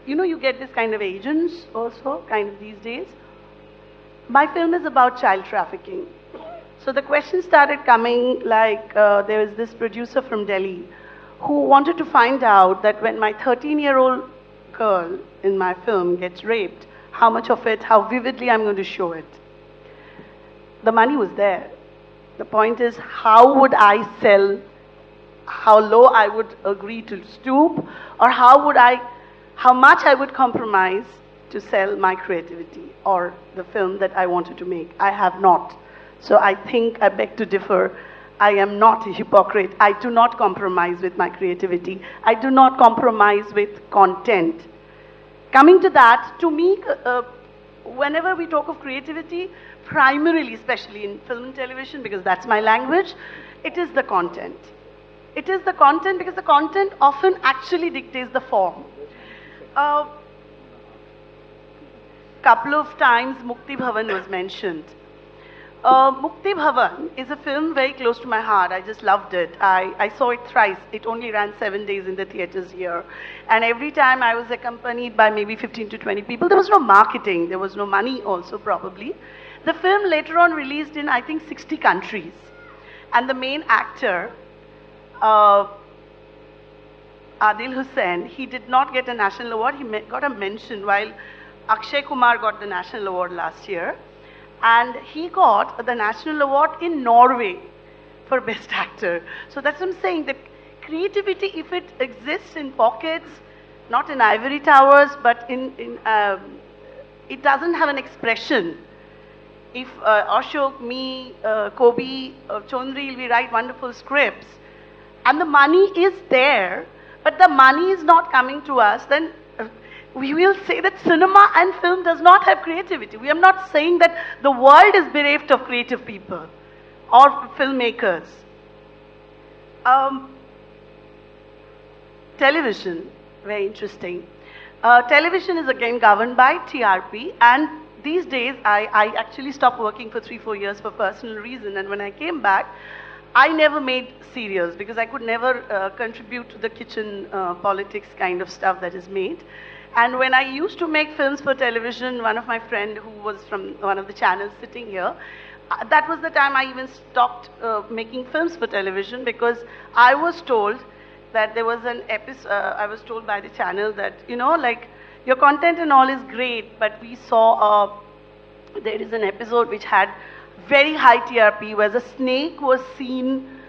you get this kind of agents also, kind of these days. My film is about child trafficking. So the questions started coming there is this producer from Delhi who wanted to find out that when my 13-year-old girl in my film gets raped, how much of it, how vividly I'm going to show it. The money was there. The point is, how would I sell, how low I would agree to stoop, or how much I would compromise to sell my creativity or the film that I wanted to make. I have not. So I think I beg to differ. I am not a hypocrite. I do not compromise with my creativity. I do not compromise with content. Coming to that, to me, whenever we talk of creativity, primarily, especially in film and television, because that's my language, it is the content. It is the content because the content often actually dictates the form. Couple of times Mukti Bhavan was mentioned. Mukti Bhavan is a film very close to my heart. I just loved it. I saw it thrice. It only ran 7 days in the theatres here. And every time I was accompanied by maybe 15 to 20 people. There was no marketing. There was no money also probably. The film later on released in I think 60 countries. And the main actor, Adil Hussain, he did not get a national award. He got a mention while Akshay Kumar got the national award last year. And he got the national award in Norway for best actor. So that's what I'm saying, that creativity, if it exists in pockets, not in ivory towers, but it doesn't have an expression. If Ashok, me, Kobi, Chondri, we write wonderful scripts, and the money is there, but the money is not coming to us, then we will say that cinema and film does not have creativity. We are not saying that the world is bereft of creative people or filmmakers. Television, very interesting. Television is again governed by TRP, and these days I actually stopped working for 3-4 years for personal reason, and when I came back, I never made serials because I could never contribute to the kitchen politics kind of stuff that is made. And when I used to make films for television, one of my friend who was from one of the channels sitting here, that was the time I even stopped making films for television, because I was told that there was an episode, I was told by the channel that, you know, like, your content and all is great, but we saw, there is an episode which had very high TRP where the snake was seen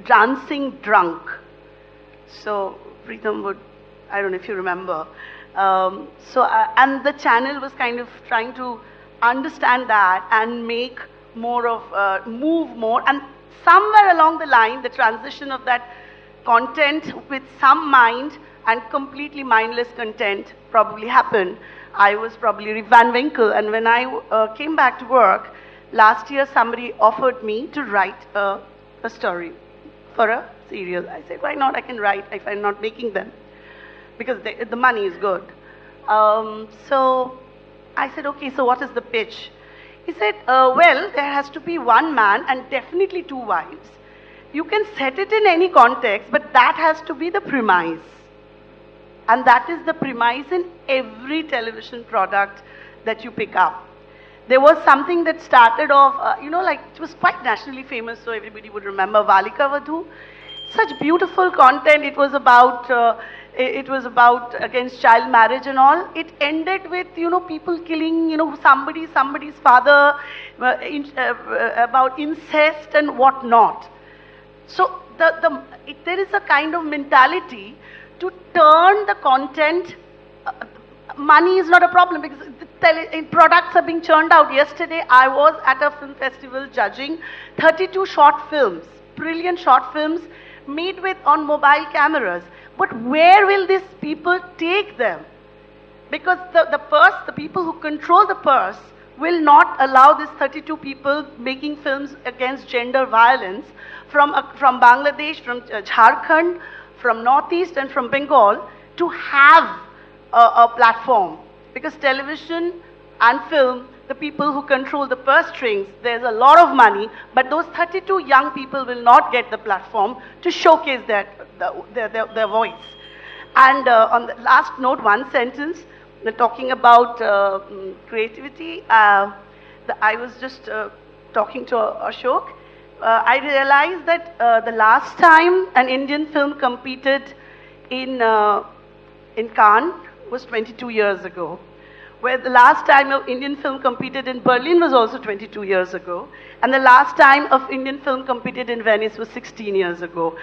dancing drunk. So, Preetham would, I don't know if you remember. And the channel was kind of trying to understand that and make more of, move more. And somewhere along the line, the transition of that content with some mind and completely mindless content probably happened. I was probably Van Winkle, and when I came back to work, last year somebody offered me to write a story for a serial. I said, why not? I can write if I'm not making them, because the money is good. So I said, okay, so what is the pitch? He said, well, there has to be one man and definitely 2 wives. You can set it in any context, but that has to be the premise. And that is the premise in every television product that you pick up. There was something that started off, you know, like it was quite nationally famous, so everybody would remember Valika Vadhu. Such beautiful content. It was about against child marriage and all. It ended with, you know, people killing, you know, somebody's father, about incest and whatnot. So there is a kind of mentality to turn the content. Money is not a problem because products are being churned out. Yesterday I was at a film festival judging 32 short films, brilliant short films made with on mobile cameras. But where will these people take them? Because the people who control the purse will not allow these 32 people making films against gender violence from Bangladesh, from Jharkhand, from Northeast and from Bengal to have a platform. Because television and film, the people who control the purse strings, there's a lot of money, but those 32 young people will not get the platform to showcase their voice. And on the last note, one sentence, talking about creativity, I was just talking to Ashok. I realized that the last time an Indian film competed in Cannes was 22 years ago, where the last time an Indian film competed in Berlin was also 22 years ago, and the last time of Indian film competed in Venice was 16 years ago.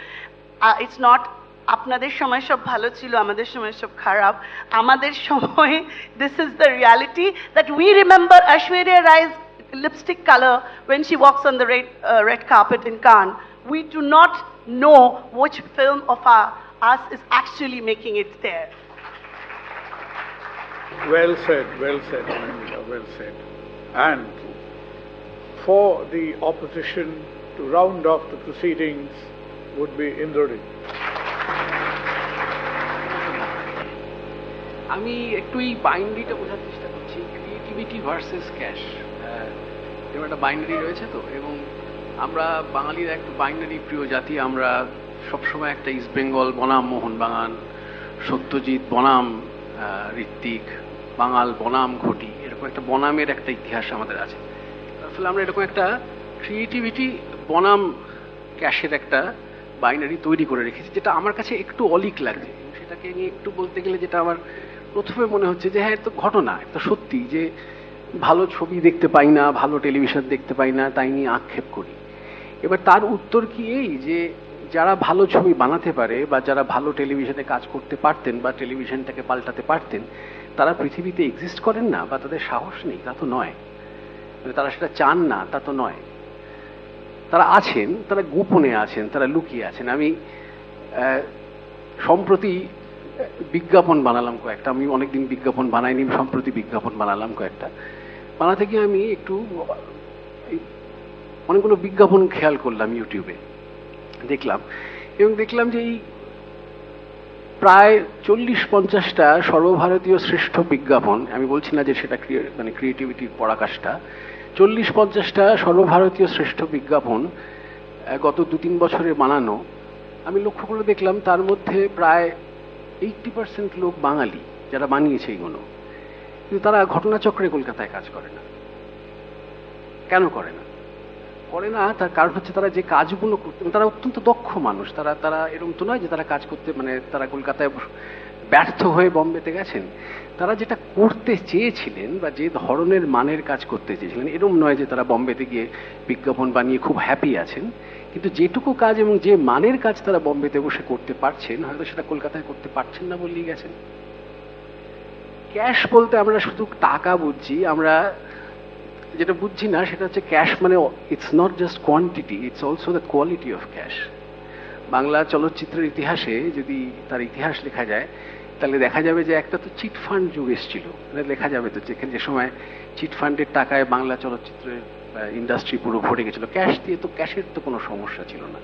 It's not আপনাদের সময় সব ভালো ছিল, আমাদের সময় সব খারাপ। আমাদের সময়, this is the reality that we remember Aishwarya Rai's lipstick color when she walks on the red carpet in Cannes. We do not know which film of us is actually making it there. Well said, Anamika, well said. And for the opposition to round off the proceedings would be Indrajit. আমি একটু এই বাইনারিটা বোঝার চেষ্টা করছি, creativity versus cash, এরকম একটা binary রয়েছে তো। এবং আমরা বাঙালিরা একটু বাইনারি প্রিয় জাতি। আমরা সবসময় একটা ইস্ট বেঙ্গল বনাম মোহনবাগান, সত্যজিৎ বনাম ঋত্বিক, বাঙাল বনাম ঘটি, এরকম একটা বনামের একটা ইতিহাস আমাদের আছে। আসলে আমরা এরকম একটা ক্রিয়েটিভিটি বনাম ক্যাশের একটা বাইনারি তৈরি করে রেখেছি, যেটা আমার কাছে একটু অলিক লাগছে। সেটাকে নিয়ে একটু বলতে গেলে যেটা আমার প্রথমে মনে হচ্ছে যে হ্যাঁ, তো ঘটনা, তো সত্যি যে ভালো ছবি দেখতে পাই না, ভালো টেলিভিশন দেখতে পাই না, তাই নিয়ে আক্ষেপ করি। এবার তার উত্তর কি এই যে যারা ভালো ছবি বানাতে পারে বা যারা ভালো টেলিভিশনে কাজ করতে পারতেন বা টেলিভিশনটাকে পাল্টাতে পারতেন, তারা পৃথিবীতে এক্সিস্ট করেন না বা তাদের সাহস নেই, তা তো নয়। তারা সেটা চান না, তা তো নয়। তারা আছেন, তারা গোপনে আছেন, তারা লুকিয়ে আছেন। আমি সম্প্রতি বিজ্ঞাপন বানালাম কয়েকটা। আমি অনেকদিন বিজ্ঞাপন বানাইনি, সম্প্রতি বিজ্ঞাপন বানালাম কয়েকটা। বানাতে গিয়ে আমি একটু অনেকগুলো বিজ্ঞাপন খেয়াল করলাম, ইউটিউবে দেখলাম, এবং দেখলাম যে এই প্রায় 40-50টা সর্বভারতীয় শ্রেষ্ঠ বিজ্ঞাপন, আমি বলছি না যে সেটা মানে ক্রিয়েটিভিটির পরাকাষ্ঠা, 40-50টা সর্বভারতীয় শ্রেষ্ঠ বিজ্ঞাপন গত 2-3 বছরে বানানো। আমি লক্ষ্য করে দেখলাম তার মধ্যে প্রায় 80% লোক বাঙালি যারা বানিয়েছে এইগুলো, কিন্তু তারা ঘটনাচক্রে কলকাতায় কাজ করে না। কেন করে না? তার কারণ হচ্ছে তারা যে কাজগুলো করতে, তারা অত্যন্ত দক্ষ মানুষ। তারা এরকম তো নয় যে তারা কাজ করতে মানে তারা কলকাতায় ব্যর্থ হয়ে বম্বেতে গেছেন। তারা যেটা করতে চেয়েছিলেন বা যে ধরনের মানের কাজ করতে চেয়েছিলেন, এরকম নয় যে তারা বম্বেতে গিয়ে বিজ্ঞাপন বানিয়ে খুব হ্যাপি আছেন, কিন্তু যেটুকু কাজ এবং যে মানের কাজ তারা বম্বেতে বসে করতে পারছেন, হয়তো সেটা কলকাতায় করতে পারছেন না বললেই গেছেন। ক্যাশ বলতে আমরা শুধু টাকা বুঝছি, আমরা যেটা বুঝছি না সেটা হচ্ছে ক্যাশ মানে it's not just quantity, it's also the quality of cash. Bangla চলচ্চিত্রের ইতিহাসে যদি তার ইতিহাস লেখা যায়, তাহলে দেখা যাবে যে একটা তো চিটফান্ড যুগ এসেছিল, লেখা যাবে তো, যেখানে যে সময় চিটফান্ডের টাকায় বাংলা চলচ্চিত্রের ইন্ডাস্ট্রি পুরো ভরে গেছিল। ক্যাশ দিয়ে তো, ক্যাশের তো কোনো সমস্যা ছিল না।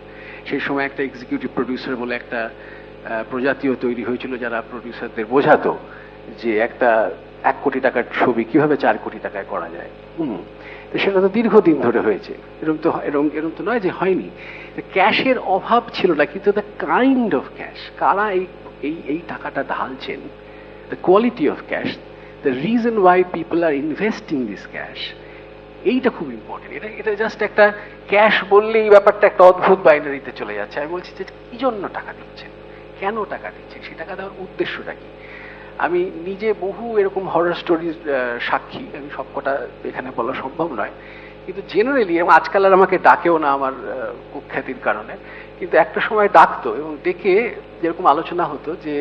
সেই সময় একটা এক্সিকিউটিভ প্রডিউসার বলে একটা প্রজাতিও তৈরি হয়েছিল, যারা প্রডিউসারদের বোঝাতো যে একটা 1 কোটি টাকার ছবি কিভাবে 4 কোটি টাকায় করা যায়। তো সেটা তো দীর্ঘদিন ধরে হয়েছে, এরকম তো নয় যে হয়নি। ক্যাশের অভাব ছিল না, কিন্তু দ্য কাইন্ড অফ ক্যাশ, কারা এই টাকাটা ঢালছেন, the quality of cash, the reason why people are investing this cash, এইটা খুব ইম্পর্টেন্ট। এটা জাস্ট একটা ক্যাশ বললেই ব্যাপারটা একটা অদ্ভুত বাইনারিতে চলে যাচ্ছে। আমি বলছি যে কি জন্য টাকা দিচ্ছেন, কেন টাকা দিচ্ছেন, সেই টাকা দেওয়ার উদ্দেশ্যটা কি। আমি নিজে বহু এরকম হরর স্টোরির সাক্ষী, আমি সবকটা এখানে বলা সম্ভব নয়, কিন্তু জেনারেলি, এবং আজকাল আর আমাকে ডাকেও না আমার কুখ্যাতির কারণে, কিন্তু একটা সময় ডাকতো, এবং ডেকে যেরকম আলোচনা হতো যে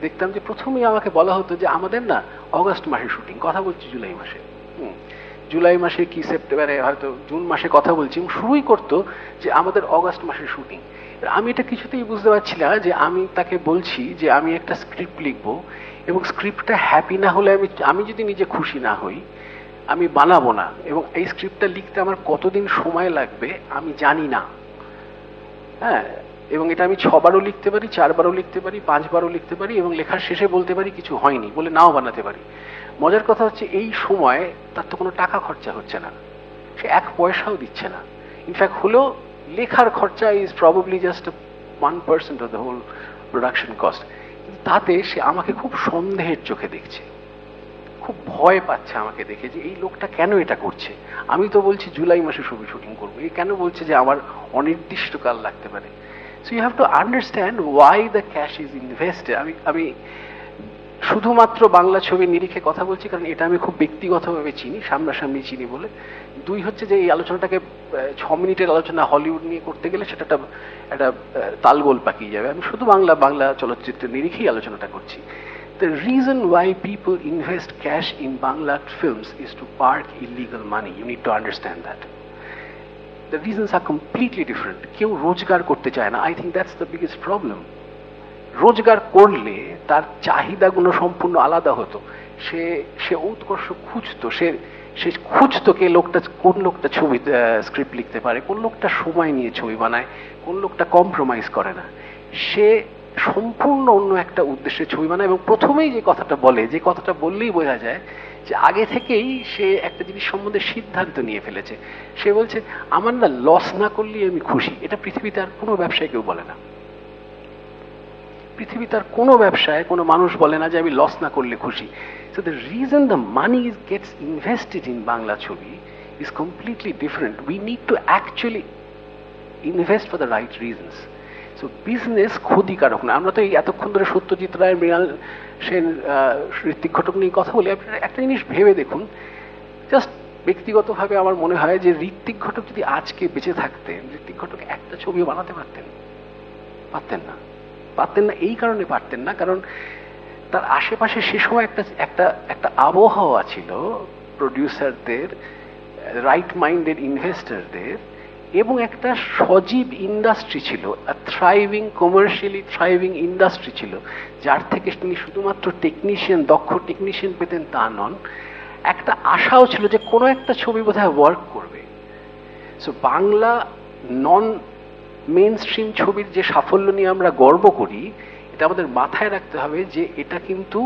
দেখতাম যে প্রথমেই আমাকে বলা হতো যে আমাদের না অগস্ট মাসে শুটিং, কথা বলছি জুলাই মাসে, জুলাই মাসে কি সেপ্টেম্বরে হয়তো জুন মাসে কথা বলছি, এবং শুরুই করতো যে আমাদের অগস্ট মাসে শুটিং। আমি এটা কিছুতেই বুঝতে পারছি না যে আমি তাকে বলছি যে আমি একটা স্ক্রিপ্ট লিখবো, এবং স্ক্রিপ্টটা হ্যাপি না হলে আমি যদি নিজে খুশি না হই আমি বানাবো না, এবং এই স্ক্রিপ্টটা লিখতে আমার কতদিন সময় লাগবে আমি জানি না। হ্যাঁ, এবং এটা আমি 6 বারও লিখতে পারি, 4 বারও লিখতে পারি, 5 বারও লিখতে পারি, এবং লেখার শেষে বলতে পারি কিছু হয়নি বলে নাও বানাতে পারি। মজার কথা হচ্ছে এই সময় তার তো কোনো টাকা খরচা হচ্ছে না, সে 1 পয়সাও দিচ্ছে না। ইনফ্যাক্ট হলেও লেখার খরচা is probably just 1% of the whole production cost. কিন্তু তাতে সে আমাকে খুব সন্দেহের চোখে দেখছে, খুব ভয় পাচ্ছে আমাকে দেখে যে এই লোকটা কেন এটা করছে। আমি তো বলছি জুলাই মাসে ছবি শুটিং করবো, এই কেন বলছে যে আমার অনির্দিষ্টকাল লাগতে পারে। So you have to understand why the cash is invested. আমি শুধুমাত্র বাংলা ছবির নিরিখে কথা বলছি কারণ এটা আমি খুব ব্যক্তিগতভাবে চিনি, সামনাসামনি চিনি বলে। দুই হচ্ছে যে এই আলোচনাটাকে 6 মিনিটের আলোচনা হলিউড নিয়ে করতে গেলে সেটা একটা তালগোল পাকিয়ে যাবে। আমি শুধু বাংলা চলচ্চিত্রের নিরিখেই আলোচনাটা করছি। The reason why people invest cash in Bangla films is to park illegal money. You need to understand that. The reasons are completely different. কেউ রোজগার করতে চায় না। I think that's the biggest problem. রোজগার করলে তার চাহিদাগুলো সম্পূর্ণ আলাদা হতো। সে উৎকর্ষ খুঁজতো, সে খুঁজতো কোন লোকটা ছবি স্ক্রিপ্ট লিখতে পারে, কোন লোকটা সময় নিয়ে ছবি বানায়, কোন লোকটা কম্প্রোমাইজ করে না। সে সম্পূর্ণ অন্য একটা উদ্দেশ্যে ছবি বানায় এবং প্রথমেই যে কথাটা বললেই বোঝা যায় যে আগে থেকেই সে একটা জিনিস সম্বন্ধে সিদ্ধান্ত নিয়ে ফেলেছে। সে বলছে আমার না লস না করলেই আমি খুশি। এটা পৃথিবীতে আর কোনো ব্যবসায় কেউ বলে না। পৃথিবীতে আর কোনো ব্যবসায় কোনো মানুষ বলে না যে আমি লস না করলে খুশি। So the reason the money gets invested in Bangla ছবি is completely different. We need to actually invest for the right reasons. So business ক্ষতিকারক না। আমরা তো এই এতক্ষণ ধরে সত্যজিৎ রায়, মৃণাল সেন, ঋত্বিক ঘটক নিয়ে কথা বলি। আপনারা একটা জিনিস ভেবে দেখুন, জাস্ট ব্যক্তিগতভাবে আমার মনে হয় যে ঋত্বিক ঘটক যদি আজকে বেঁচে থাকতেন, ঋত্বিক ঘটক একটা ছবি বানাতে পারতেন না। এই কারণে পারতেন না কারণ তার আশেপাশে সে সময় একটা আবহাওয়া ছিল প্রডিউসারদের, রাইট মাইন্ডেড ইনভেস্টরদের এবং একটা সজীব ইন্ডাস্ট্রি ছিল, কমার্শিয়ালি থ্রাইভিং ইন্ডাস্ট্রি ছিল, যার থেকে তিনি শুধুমাত্র দক্ষ টেকনিশিয়ান পেতেন তা নন, একটা আশাও ছিল যে কোনো একটা ছবি বোধহয় ওয়ার্ক করবে। সো বাংলা নন মেইন স্ট্রিম ছবির যে সাফল্য নিয়ে আমরা গর্ব করি, এটা আমাদের মাথায় রাখতে হবে যে এটা কিন্তু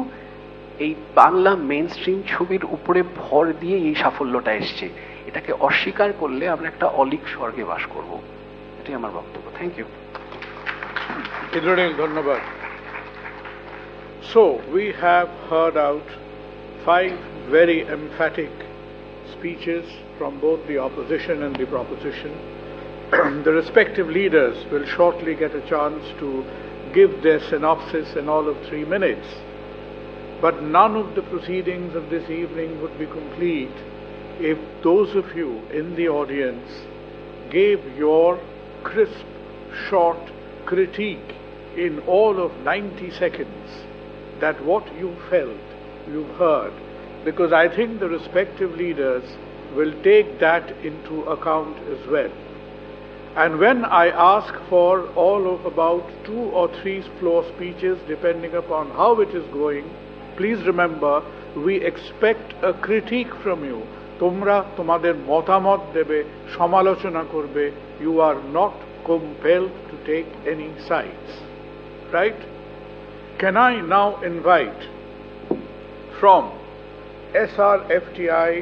এই বাংলা মেইন স্ট্রিম ছবির উপরে ভর দিয়ে এই সাফল্যটা এসছে। এটাকে অস্বীকার করলে আমরা একটা অলিক স্বর্গে বাস করব। এটাই আমার বক্তব্য। Thank you. ধন্যবাদ। So we have heard out 5 very emphatic speeches from both the opposition and the proposition. The respective leaders will shortly get a chance to give their synopsis in all of 3 minutes. But none of the proceedings of this evening would be complete if those of you in the audience gave your crisp, short critique in all of 90 seconds that what you felt, you've heard, because I think the respective leaders will take that into account as well. And when I ask for all of about 2 or 3 floor speeches, depending upon how it is going, please remember, we expect a critique from you. তোমরা তোমাদের মতামত দেবে, সমালোচনা করবে. You are not compelled to take any sides. Right? Can I now invite from SRFTI,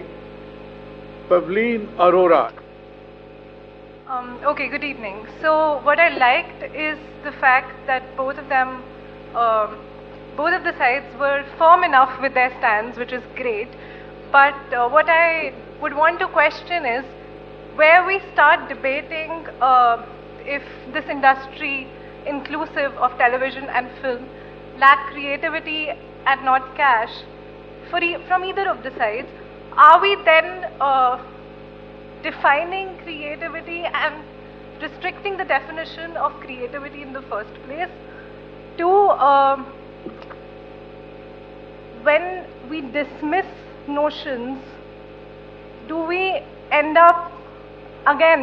Pavleen Arora. Okay, good evening. So what I liked is the fact that both of the sides were firm enough with their stands, which is great. But what I would want to question is where we start debating if this industry, inclusive of television and film, lack creativity and not cash from either of the sides. Are we then defining creativity and restricting the definition of creativity in the first place to when we dismiss notions, do we end up again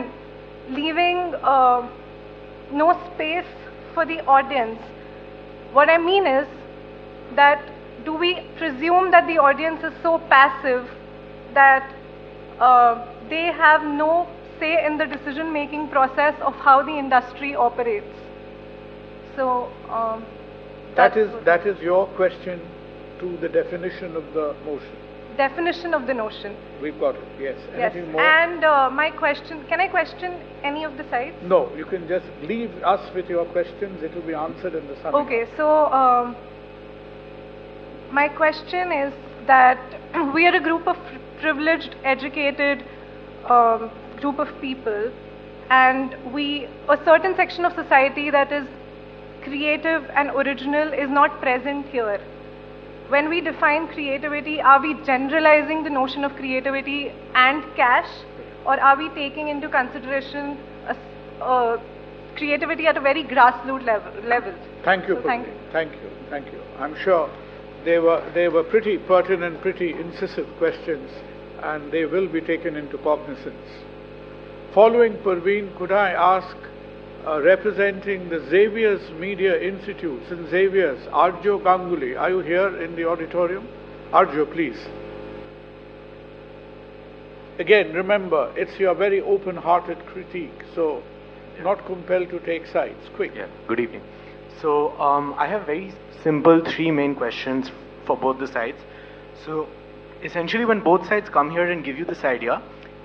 leaving no space for the audience? What I mean is that do we presume that the audience is so passive that they have no say in the decision-making process of how the industry operates? So that is your question to the definition of the motion. Definition of the notion. We've got it. Yes. Yes. Anything more? And my question, can I question any of the sides? No, you can just leave us with your questions. It will be answered in the summit. Okay, so my question is that we are a group of privileged, educated group of people, and a certain section of society that is creative and original is not present here. when we define creativity, are we generalizing the notion of creativity and cash, or are we taking into consideration creativity at a very grassroots level? Thank you, Thank you. Thank you. Thank you. I'm sure they were pretty pertinent, pretty incisive questions, and they will be taken into cognizance. Following Parveen, could I ask, representing the Xavier's Media Institutes in Xavier's, Arjo Ganguly, are you here in the auditorium? Arjo, please. Again, remember, it's your very open-hearted critique, so not compelled to take sides. Quick. Yeah, good evening. So, I have very simple three main questions for both the sides. So, essentially when both sides come here and give you this idea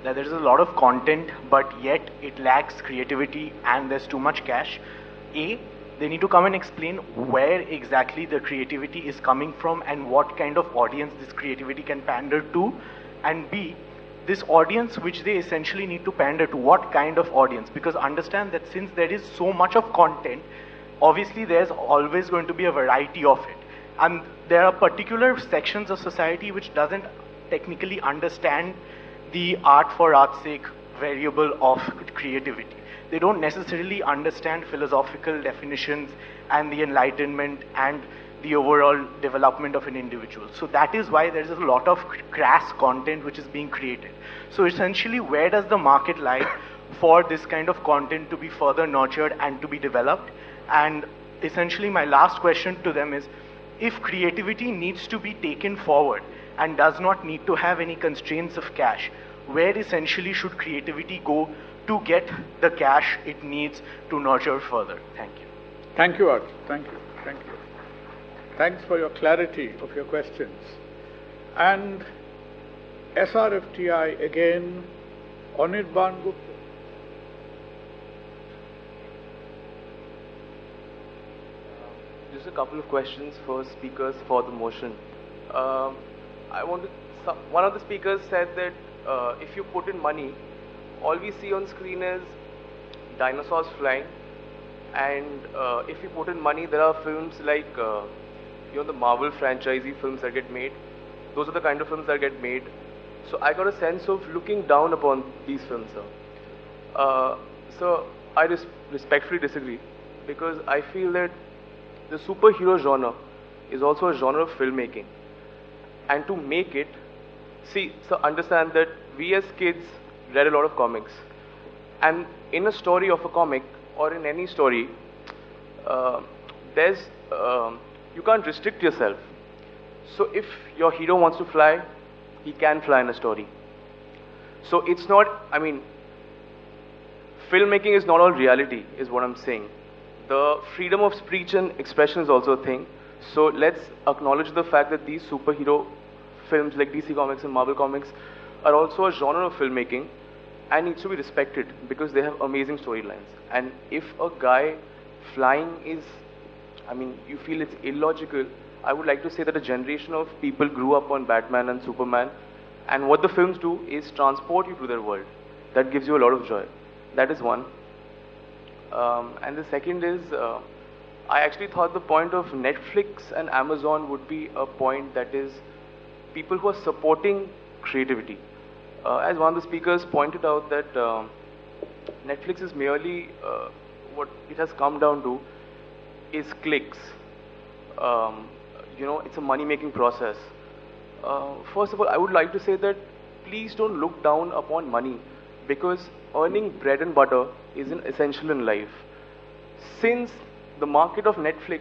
that there is a lot of content, but yet it lacks creativity and there's too much cash, A, they need to come and explain where exactly the creativity is coming from and what kind of audience this creativity can pander to, and B, this audience which they essentially need to pander to, what kind of audience? Because understand that since there is so much of content, obviously there's always going to be a variety of it. And there are particular sections of society which doesn't technically understand the art for art's sake variable of creativity. They don't necessarily understand philosophical definitions and the enlightenment and the overall development of an individual. So that is why there is a lot of crass content which is being created. So essentially, where does the market lie for this kind of content to be further nurtured and to be developed? And essentially my last question to them is, if creativity needs to be taken forward and does not need to have any constraints of cash, where essentially should creativity go to get the cash it needs to nurture further? Thank you. Thank you, Arj. Thank you. Thank you. Thanks for your clarity of your questions. And SRFTI again, Anirban Gupta. Just a couple of questions for speakers for the motion. One of the speakers said that if you put in money, all we see on screen is dinosaurs flying, and if you put in money, there are films like the Marvel franchisee films that get made. Those are the kind of films that get made. So I got a sense of looking down upon these films, sir. So I respectfully disagree, because I feel that the superhero genre is also a genre of filmmaking. And to make it, understand that we as kids read a lot of comics. And in a story of a comic, or in any story, you can't restrict yourself. So if your hero wants to fly, he can fly in a story. So it's not, filmmaking is not all reality, is what I'm saying. The freedom of speech and expression is also a thing. So let's acknowledge the fact that these superhero films like DC Comics and Marvel Comics are also a genre of filmmaking and needs to be respected because they have amazing storylines. And if a guy flying is, you feel it's illogical, I would like to say that a generation of people grew up on Batman and Superman, and what the films do is transport you to their world. That gives you a lot of joy. That is one. And the second is, I actually thought the point of Netflix and Amazon would be a point that is people who are supporting creativity. As one of the speakers pointed out that Netflix is merely, what it has come down to is clicks. It's a money-making process. First of all, I would like to say that please don't look down upon money, because earning bread and butter isn't essential in life. Since the market of Netflix,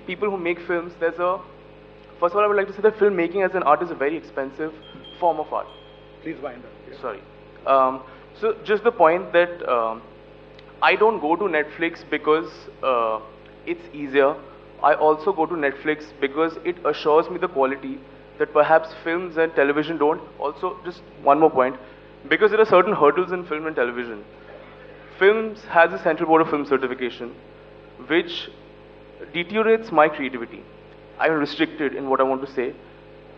people who make films, first of all, I would like to say that filmmaking as an art is a very expensive form of art. Please wind up. Yeah. Sorry. So just the point that I don't go to Netflix because it's easier. I also go to Netflix because it assures me the quality that perhaps films and television don't. Also, just one more point, because there are certain hurdles in film and television. Films has a Central Board of Film Certification, which deteriorates my creativity. I'm restricted in what I want to say.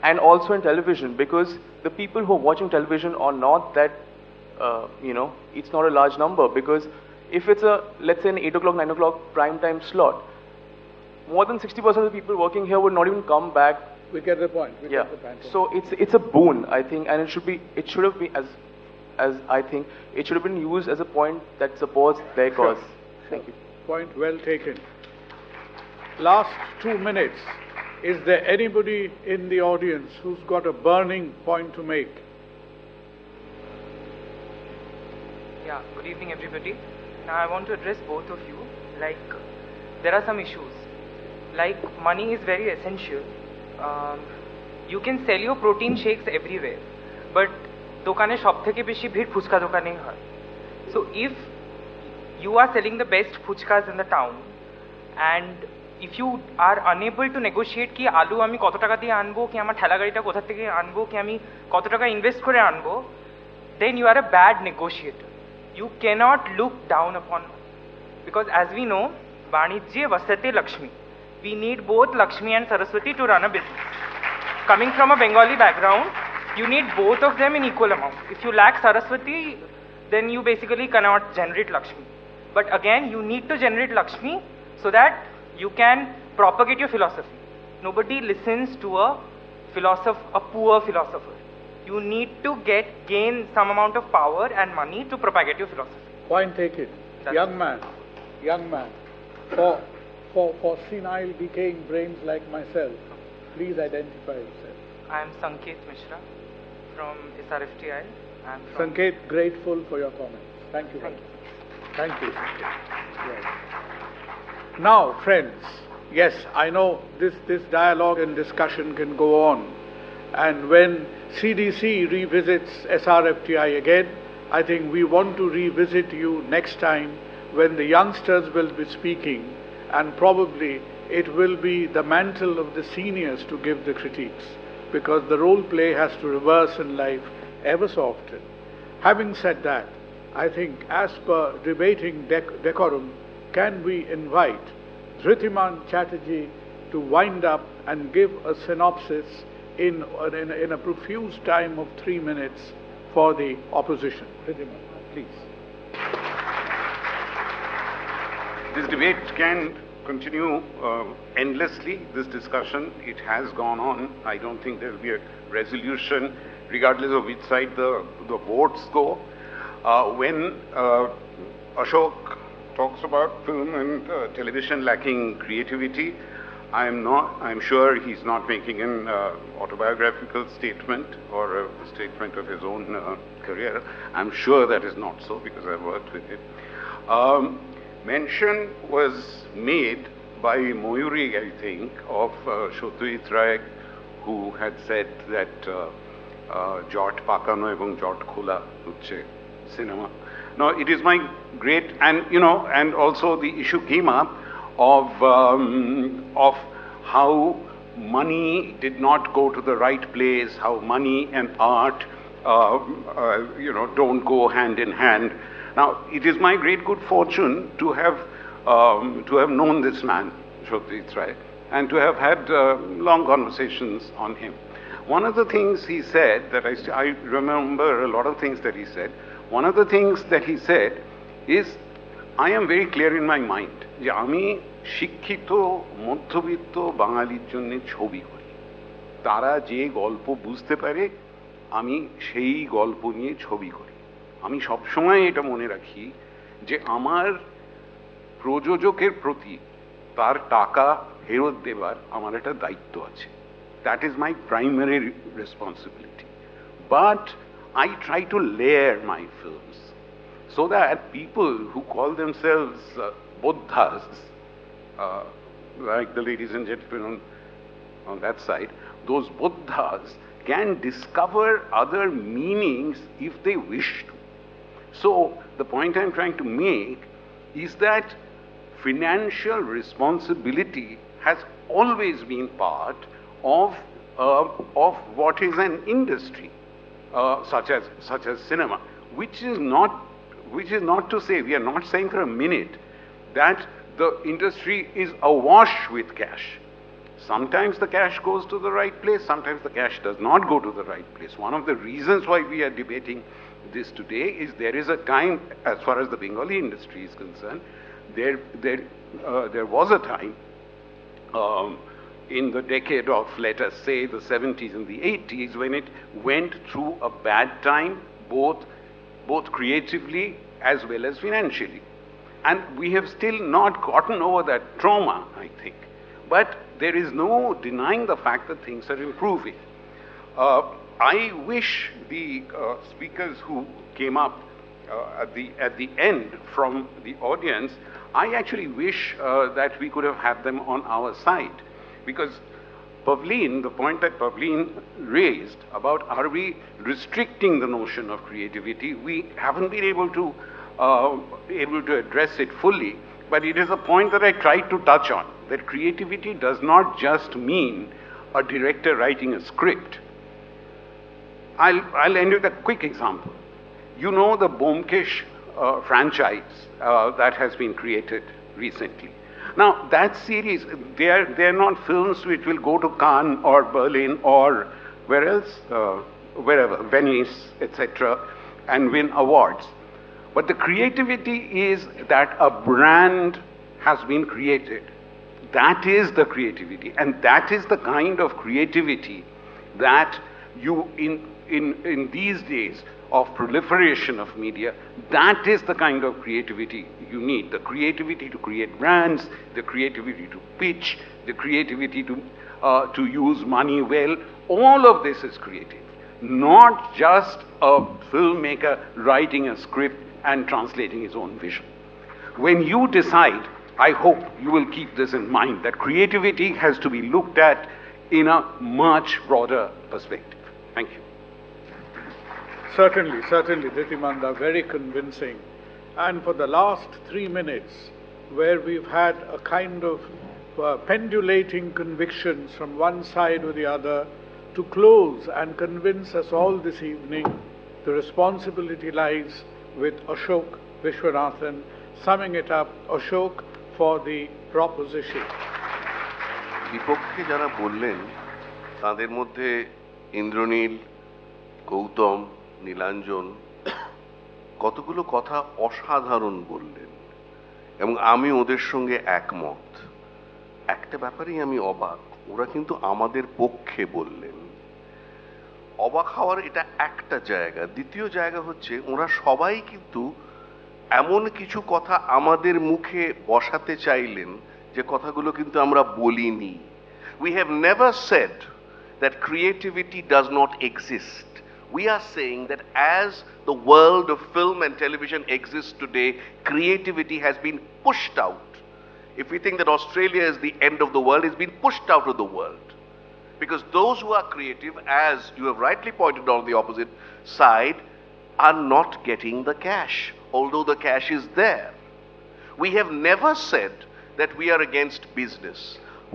And also in television, because the people who are watching television are not that, it's not a large number, because if it's let's say an 8 o'clock, 9 o'clock prime time slot, more than 60% of the people working here would not even come back We get the point. We Yeah. get the point. So it's a boon, I think, and it should have been as I think it should have been used as a point that supports their cause. Thank you. Point well taken. Last 2 minutes. Is there anybody in the audience who's got a burning point to make? Yeah, good evening everybody. Now I want to address both of you. Like, there are some issues. Like, money is very essential. You can sell your protein shakes everywhere, but দোকানে সবথেকে বেশি ভিড় ফুচকা দোকানেই হয়. So if you are selling the best fuchkas in the town and if you are unable to negotiate কি আলু আমি কত টাকা দিয়ে আনবো, কি আমার ঠেলা গাড়িটা কোথা থেকে আনবো, কি আমি কত টাকা ইনভেস্ট করে আনবো, then you are a bad negotiator. You cannot look down upon, because as we know, Banijye Vasate Lakshmi. We need both Lakshmi and Saraswati to run a business. Coming from a Bengali background, you need both of them in equal amount. If you lack Saraswati, then you basically cannot generate Lakshmi. But again, you need to generate Lakshmi so that you can propagate your philosophy. Nobody listens to a poor philosopher. You need to gain some amount of power and money to propagate your philosophy. Point taken. Young man, for senile, decaying brains like myself, please identify yourself. I am Sanket Mishra from SRFTI. Sanket, grateful for your comments. Thank you. Thank you, Sanket. Yes. Now, friends, yes, I know this dialogue and discussion can go on. And when CDC revisits SRFTI again, I think we want to revisit you next time when the youngsters will be speaking, and probably it will be the mantle of the seniors to give the critiques, because the role play has to reverse in life ever so often. Having said that, I think as per debating decorum, can we invite Dhritiman Chatterjee to wind up and give a synopsis in a profuse time of 3 minutes for the opposition. Dhritiman, please. This debate can continue endlessly, this discussion. It has gone on. I don't think there will be a resolution regardless of which side the votes go. When Ashok talks about film and television lacking creativity, I'm sure he's not making an autobiographical statement or a statement of his own career. I'm sure that is not so, because I've worked with it. Mention was made by Moyuri, I think, of Shotuit Rai, who had said that jot pakano ebong jot khola hocche cinema. Now, it is my great, and also the issue came up of how money did not go to the right place, how money and art, don't go hand in hand. Now, it is my great good fortune to have known this man, Shotuit Rai, and to have had long conversations on him. One of the things he said that I remember a lot of things that he said. One of the things that he said is, I am very clear in my mind যে আমি শিক্ষিত মধ্যবিত্ত বাঙালির জন্য ছবি করি, তারা যে গল্প বুঝতে পারে আমি সেই গল্প নিয়ে ছবি করি। আমি সবসময় এটা মনে রাখি যে আমার প্রযোজকের প্রতি তার টাকা ফেরত দেবার আমার একটা দায়িত্ব আছে। That is my primary responsibility. But I try to layer my films so that people who call themselves Buddhas, like the ladies and gentlemen on that side, those Buddhas can discover other meanings if they wish to. So the point I'm trying to make is that financial responsibility has always been part of what is an industry, such as cinema, which is not to say, we are not saying for a minute that the industry is awash with cash. Sometimes the cash goes to the right place, sometimes the cash does not go to the right place. One of the reasons why we are debating this today is there is a time, as far as the Bengali industry is concerned, there was a time in the decade of, let us say, the 70s and the 80s, when it went through a bad time, both creatively as well as financially. And we have still not gotten over that trauma, I think. But there is no denying the fact that things are improving. I wish the speakers who came up at the end from the audience, I actually wish that we could have had them on our side. Because Pavleen, the point that Pavleen raised about are we restricting the notion of creativity, we haven't been able to address it fully, but it is a point that I tried to touch on, that creativity does not just mean a director writing a script. I'll end with a quick example. You know the Bomkesh franchise that has been created recently. Now, that series, they're not films which will go to Cannes or Berlin or where else? Wherever, Venice, etc., and win awards. But the creativity is that a brand has been created. That is the creativity, and that is the kind of creativity that you, in these days of proliferation of media, that is the kind of creativity you need. The creativity to create brands, the creativity to pitch, the creativity to use money well. All of this is creative, not just a filmmaker writing a script and translating his own vision. When you decide, I hope you will keep this in mind, that creativity has to be looked at in a much broader perspective. Thank you. Certainly, Dhitimanda, very convincing. And for the last 3 minutes, where we've had a kind of pendulating convictions from one side or the other, to close and convince us all this evening, the responsibility lies with Ashok Vishwanathan. Summing it up, Ashok, for the proposition. বিপক্ষে যারা বললেন তাদের মধ্যে ইন্দ্রনীল, গৌতম, নীলাঞ্জন কতগুলো কথা অসাধারণ বললেন এবং আমি ওদের সঙ্গে একমত। একটা ব্যাপারেই আমি অবাক, ওরা কিন্তু আমাদের পক্ষে বললেন। অবাক হওয়ার এটা একটা জায়গা। দ্বিতীয় জায়গা হচ্ছে ওরা সবাই কিন্তু এমন কিছু কথা আমাদের মুখে বসাতে চাইলেন যে কথাগুলো কিন্তু আমরা বলিনি। We have never said that creativity does not exist. We are saying that as the world of film and television exists today, creativity has been pushed out. If we think that Australia is the end of the world, it's been pushed out of the world. Because those who are creative, as you have rightly pointed out on the opposite side, are not getting the cash, although the cash is there. We have never said that we are against business.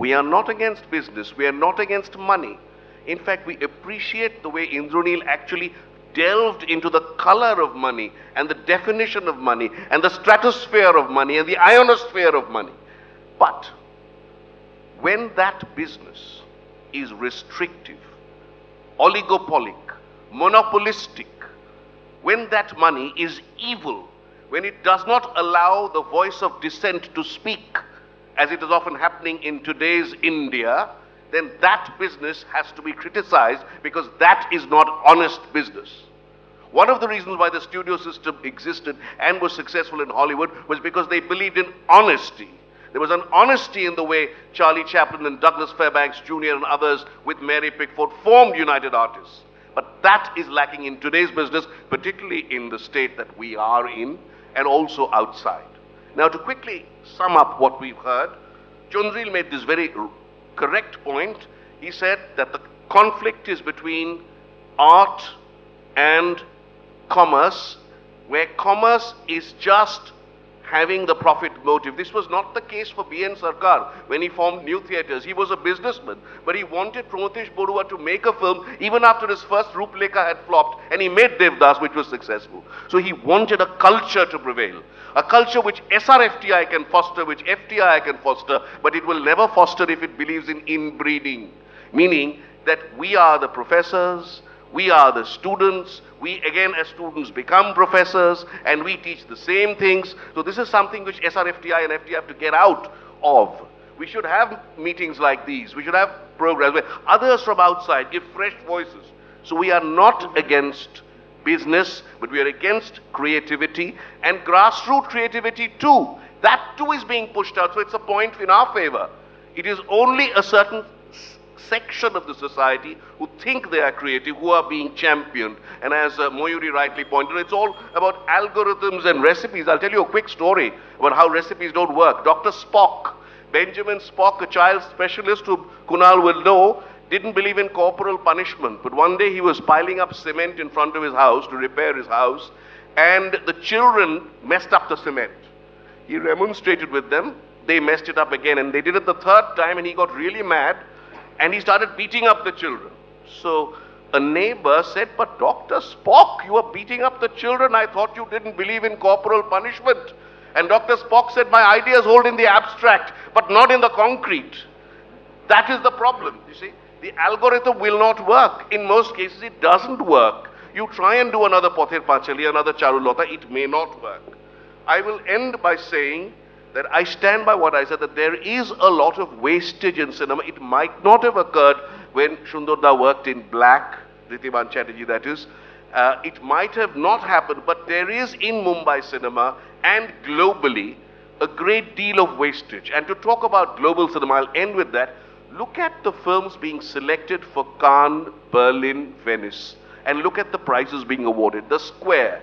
We are not against business. We are not against money. In fact, we appreciate the way Indranil actually delved into the color of money and the definition of money and the stratosphere of money and the ionosphere of money. But when that business is restrictive, oligopolic, monopolistic, when that money is evil, when it does not allow the voice of dissent to speak, as it is often happening in today's India, then that business has to be criticized because that is not honest business. One of the reasons why the studio system existed and was successful in Hollywood was because they believed in honesty. There was an honesty in the way Charlie Chaplin and Douglas Fairbanks Jr. and others with Mary Pickford formed United Artists. But that is lacking in today's business, particularly in the state that we are in and also outside. Now, to quickly sum up what we've heard, Chundril made this very correct point. He said that the conflict is between art and commerce, where commerce is just having the profit motive. This was not the case for B.N. Sarkar when he formed New Theatres. He was a businessman, but he wanted Pramotesh Borua to make a film even after his first Rooplekha had flopped, and he made Devdas, which was successful. So he wanted a culture to prevail, a culture which SRFTI can foster, which FTI can foster, but it will never foster if it believes in inbreeding, meaning that we are the professors, we are the students, we again as students become professors and we teach the same things. So this is something which SRFTI and FTI have to get out of. We should have meetings like these. We should have programs where others from outside give fresh voices. So we are not against business, but we are against creativity and grassroots creativity too. That too is being pushed out, so it's a point in our favor. It is only a certain section of the society who think they are creative, who are being championed. And as Moyuri rightly pointed, it's all about algorithms and recipes. I'll tell you a quick story about how recipes don't work. Dr. Spock, Benjamin Spock, a child specialist who Kunal will know, didn't believe in corporal punishment. But one day he was piling up cement in front of his house to repair his house, and the children messed up the cement. He remonstrated with them. They messed it up again, and they did it the third time, and he got really mad, and he started beating up the children. So a neighbor said, "But Dr. Spock, you are beating up the children. I thought you didn't believe in corporal punishment." And Dr. Spock said, "My ideas hold in the abstract, but not in the concrete." That is the problem, you see. The algorithm will not work. In most cases, it doesn't work. You try and do another Pother Pachali, another Charulota, it may not work. I will end by saying that I stand by what I said, that there is a lot of wastage in cinema. It might not have occurred when Shundarda worked in black, Rithiman Chatterjee that is. It might have not happened, but there is in Mumbai cinema and globally a great deal of wastage. And to talk about global cinema, I'll end with that. Look at the films being selected for Cannes, Berlin, Venice, and look at the prizes being awarded. The Square,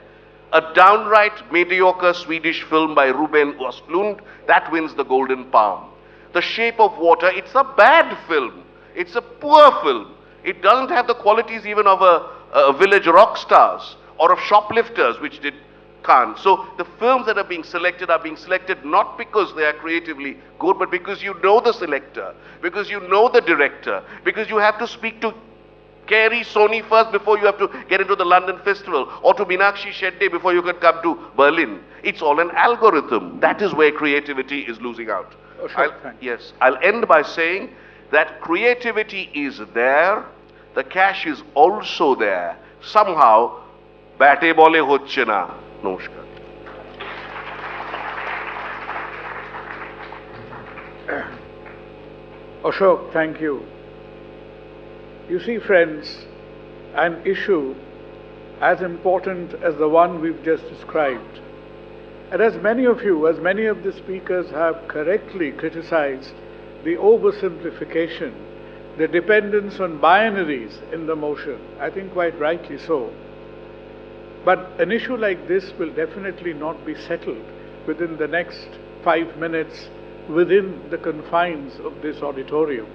a downright mediocre Swedish film by Ruben Östlund, that wins the Golden Palm. The Shape of Water, it's a bad film. It's a poor film. It doesn't have the qualities even of a Village Rock Stars or of Shoplifters, which did Cannes. So the films that are being selected not because they are creatively good, but because you know the selector, because you know the director, because you have to speak to Kerry Sony first before you have to get into the London Festival, or to Meenakshi Shetty before you can come to Berlin. It's all an algorithm. That is where creativity is losing out. Oh, sure. Yes, I'll end by saying that creativity is there, the cash is also there. Somehow, bate bole hocche na. Namaskar. Ashok, thank you. You see, friends, an issue as important as the one we've just described, and as many of the speakers have correctly criticized the oversimplification, the dependence on binaries in the motion, I think quite rightly so. But an issue like this will definitely not be settled within the next 5 minutes within the confines of this auditorium.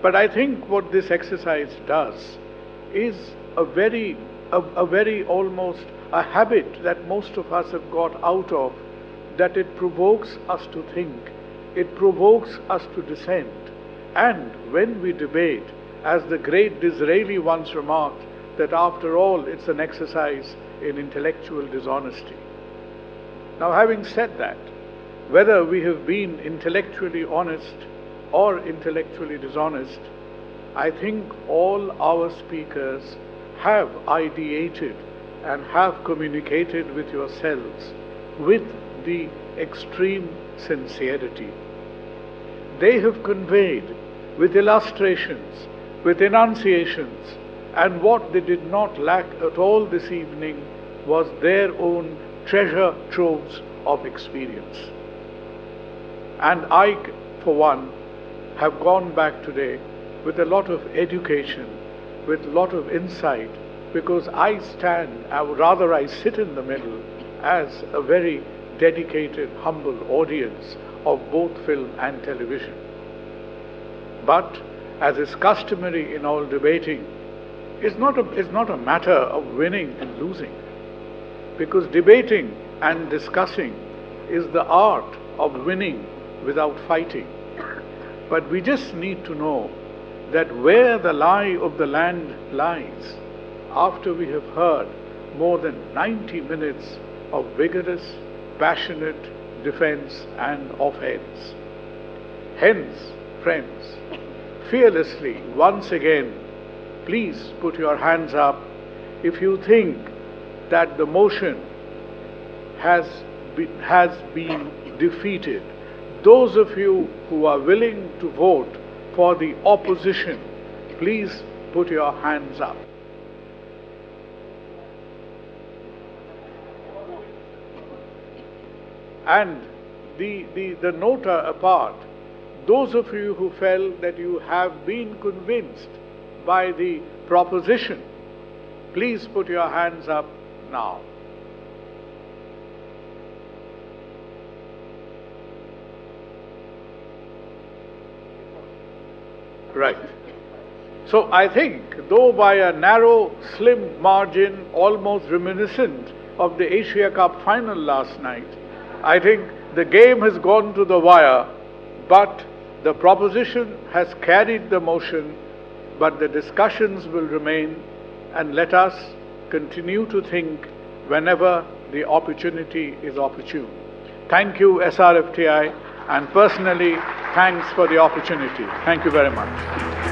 But I think what this exercise does is a very almost a habit that most of us have got out of, that it provokes us to think, it provokes us to dissent. And when we debate, as the great Disraeli once remarked, that after all it's an exercise in intellectual dishonesty. Now, having said that, whether we have been intellectually honest or intellectually dishonest, I think all our speakers have ideated and have communicated with yourselves with the extreme sincerity. They have conveyed with illustrations, with enunciations, and what they did not lack at all this evening was their own treasure troves of experience. And I, for one, have gone back today with a lot of education, with a lot of insight, because I sit in the middle as a very dedicated, humble audience of both film and television. But, as is customary in all debating, it's not a matter of winning and losing, because debating and discussing is the art of winning without fighting. But we just need to know that where the lie of the land lies, after we have heard more than 90 minutes of vigorous, passionate defense and offense. Hence, friends, fearlessly, once again, please put your hands up if you think that the motion has been defeated, those of you who are willing to vote for the opposition, please put your hands up. And the nota apart, those of you who felt that you have been convinced by the proposition, please put your hands up now. Right. So I think, though by a narrow, slim margin, almost reminiscent of the Asia Cup final last night, I think the game has gone to the wire, but the proposition has carried the motion, but the discussions will remain, and let us continue to think whenever the opportunity is opportune. Thank you, SRFTI, and personally, thanks for the opportunity. Thank you very much.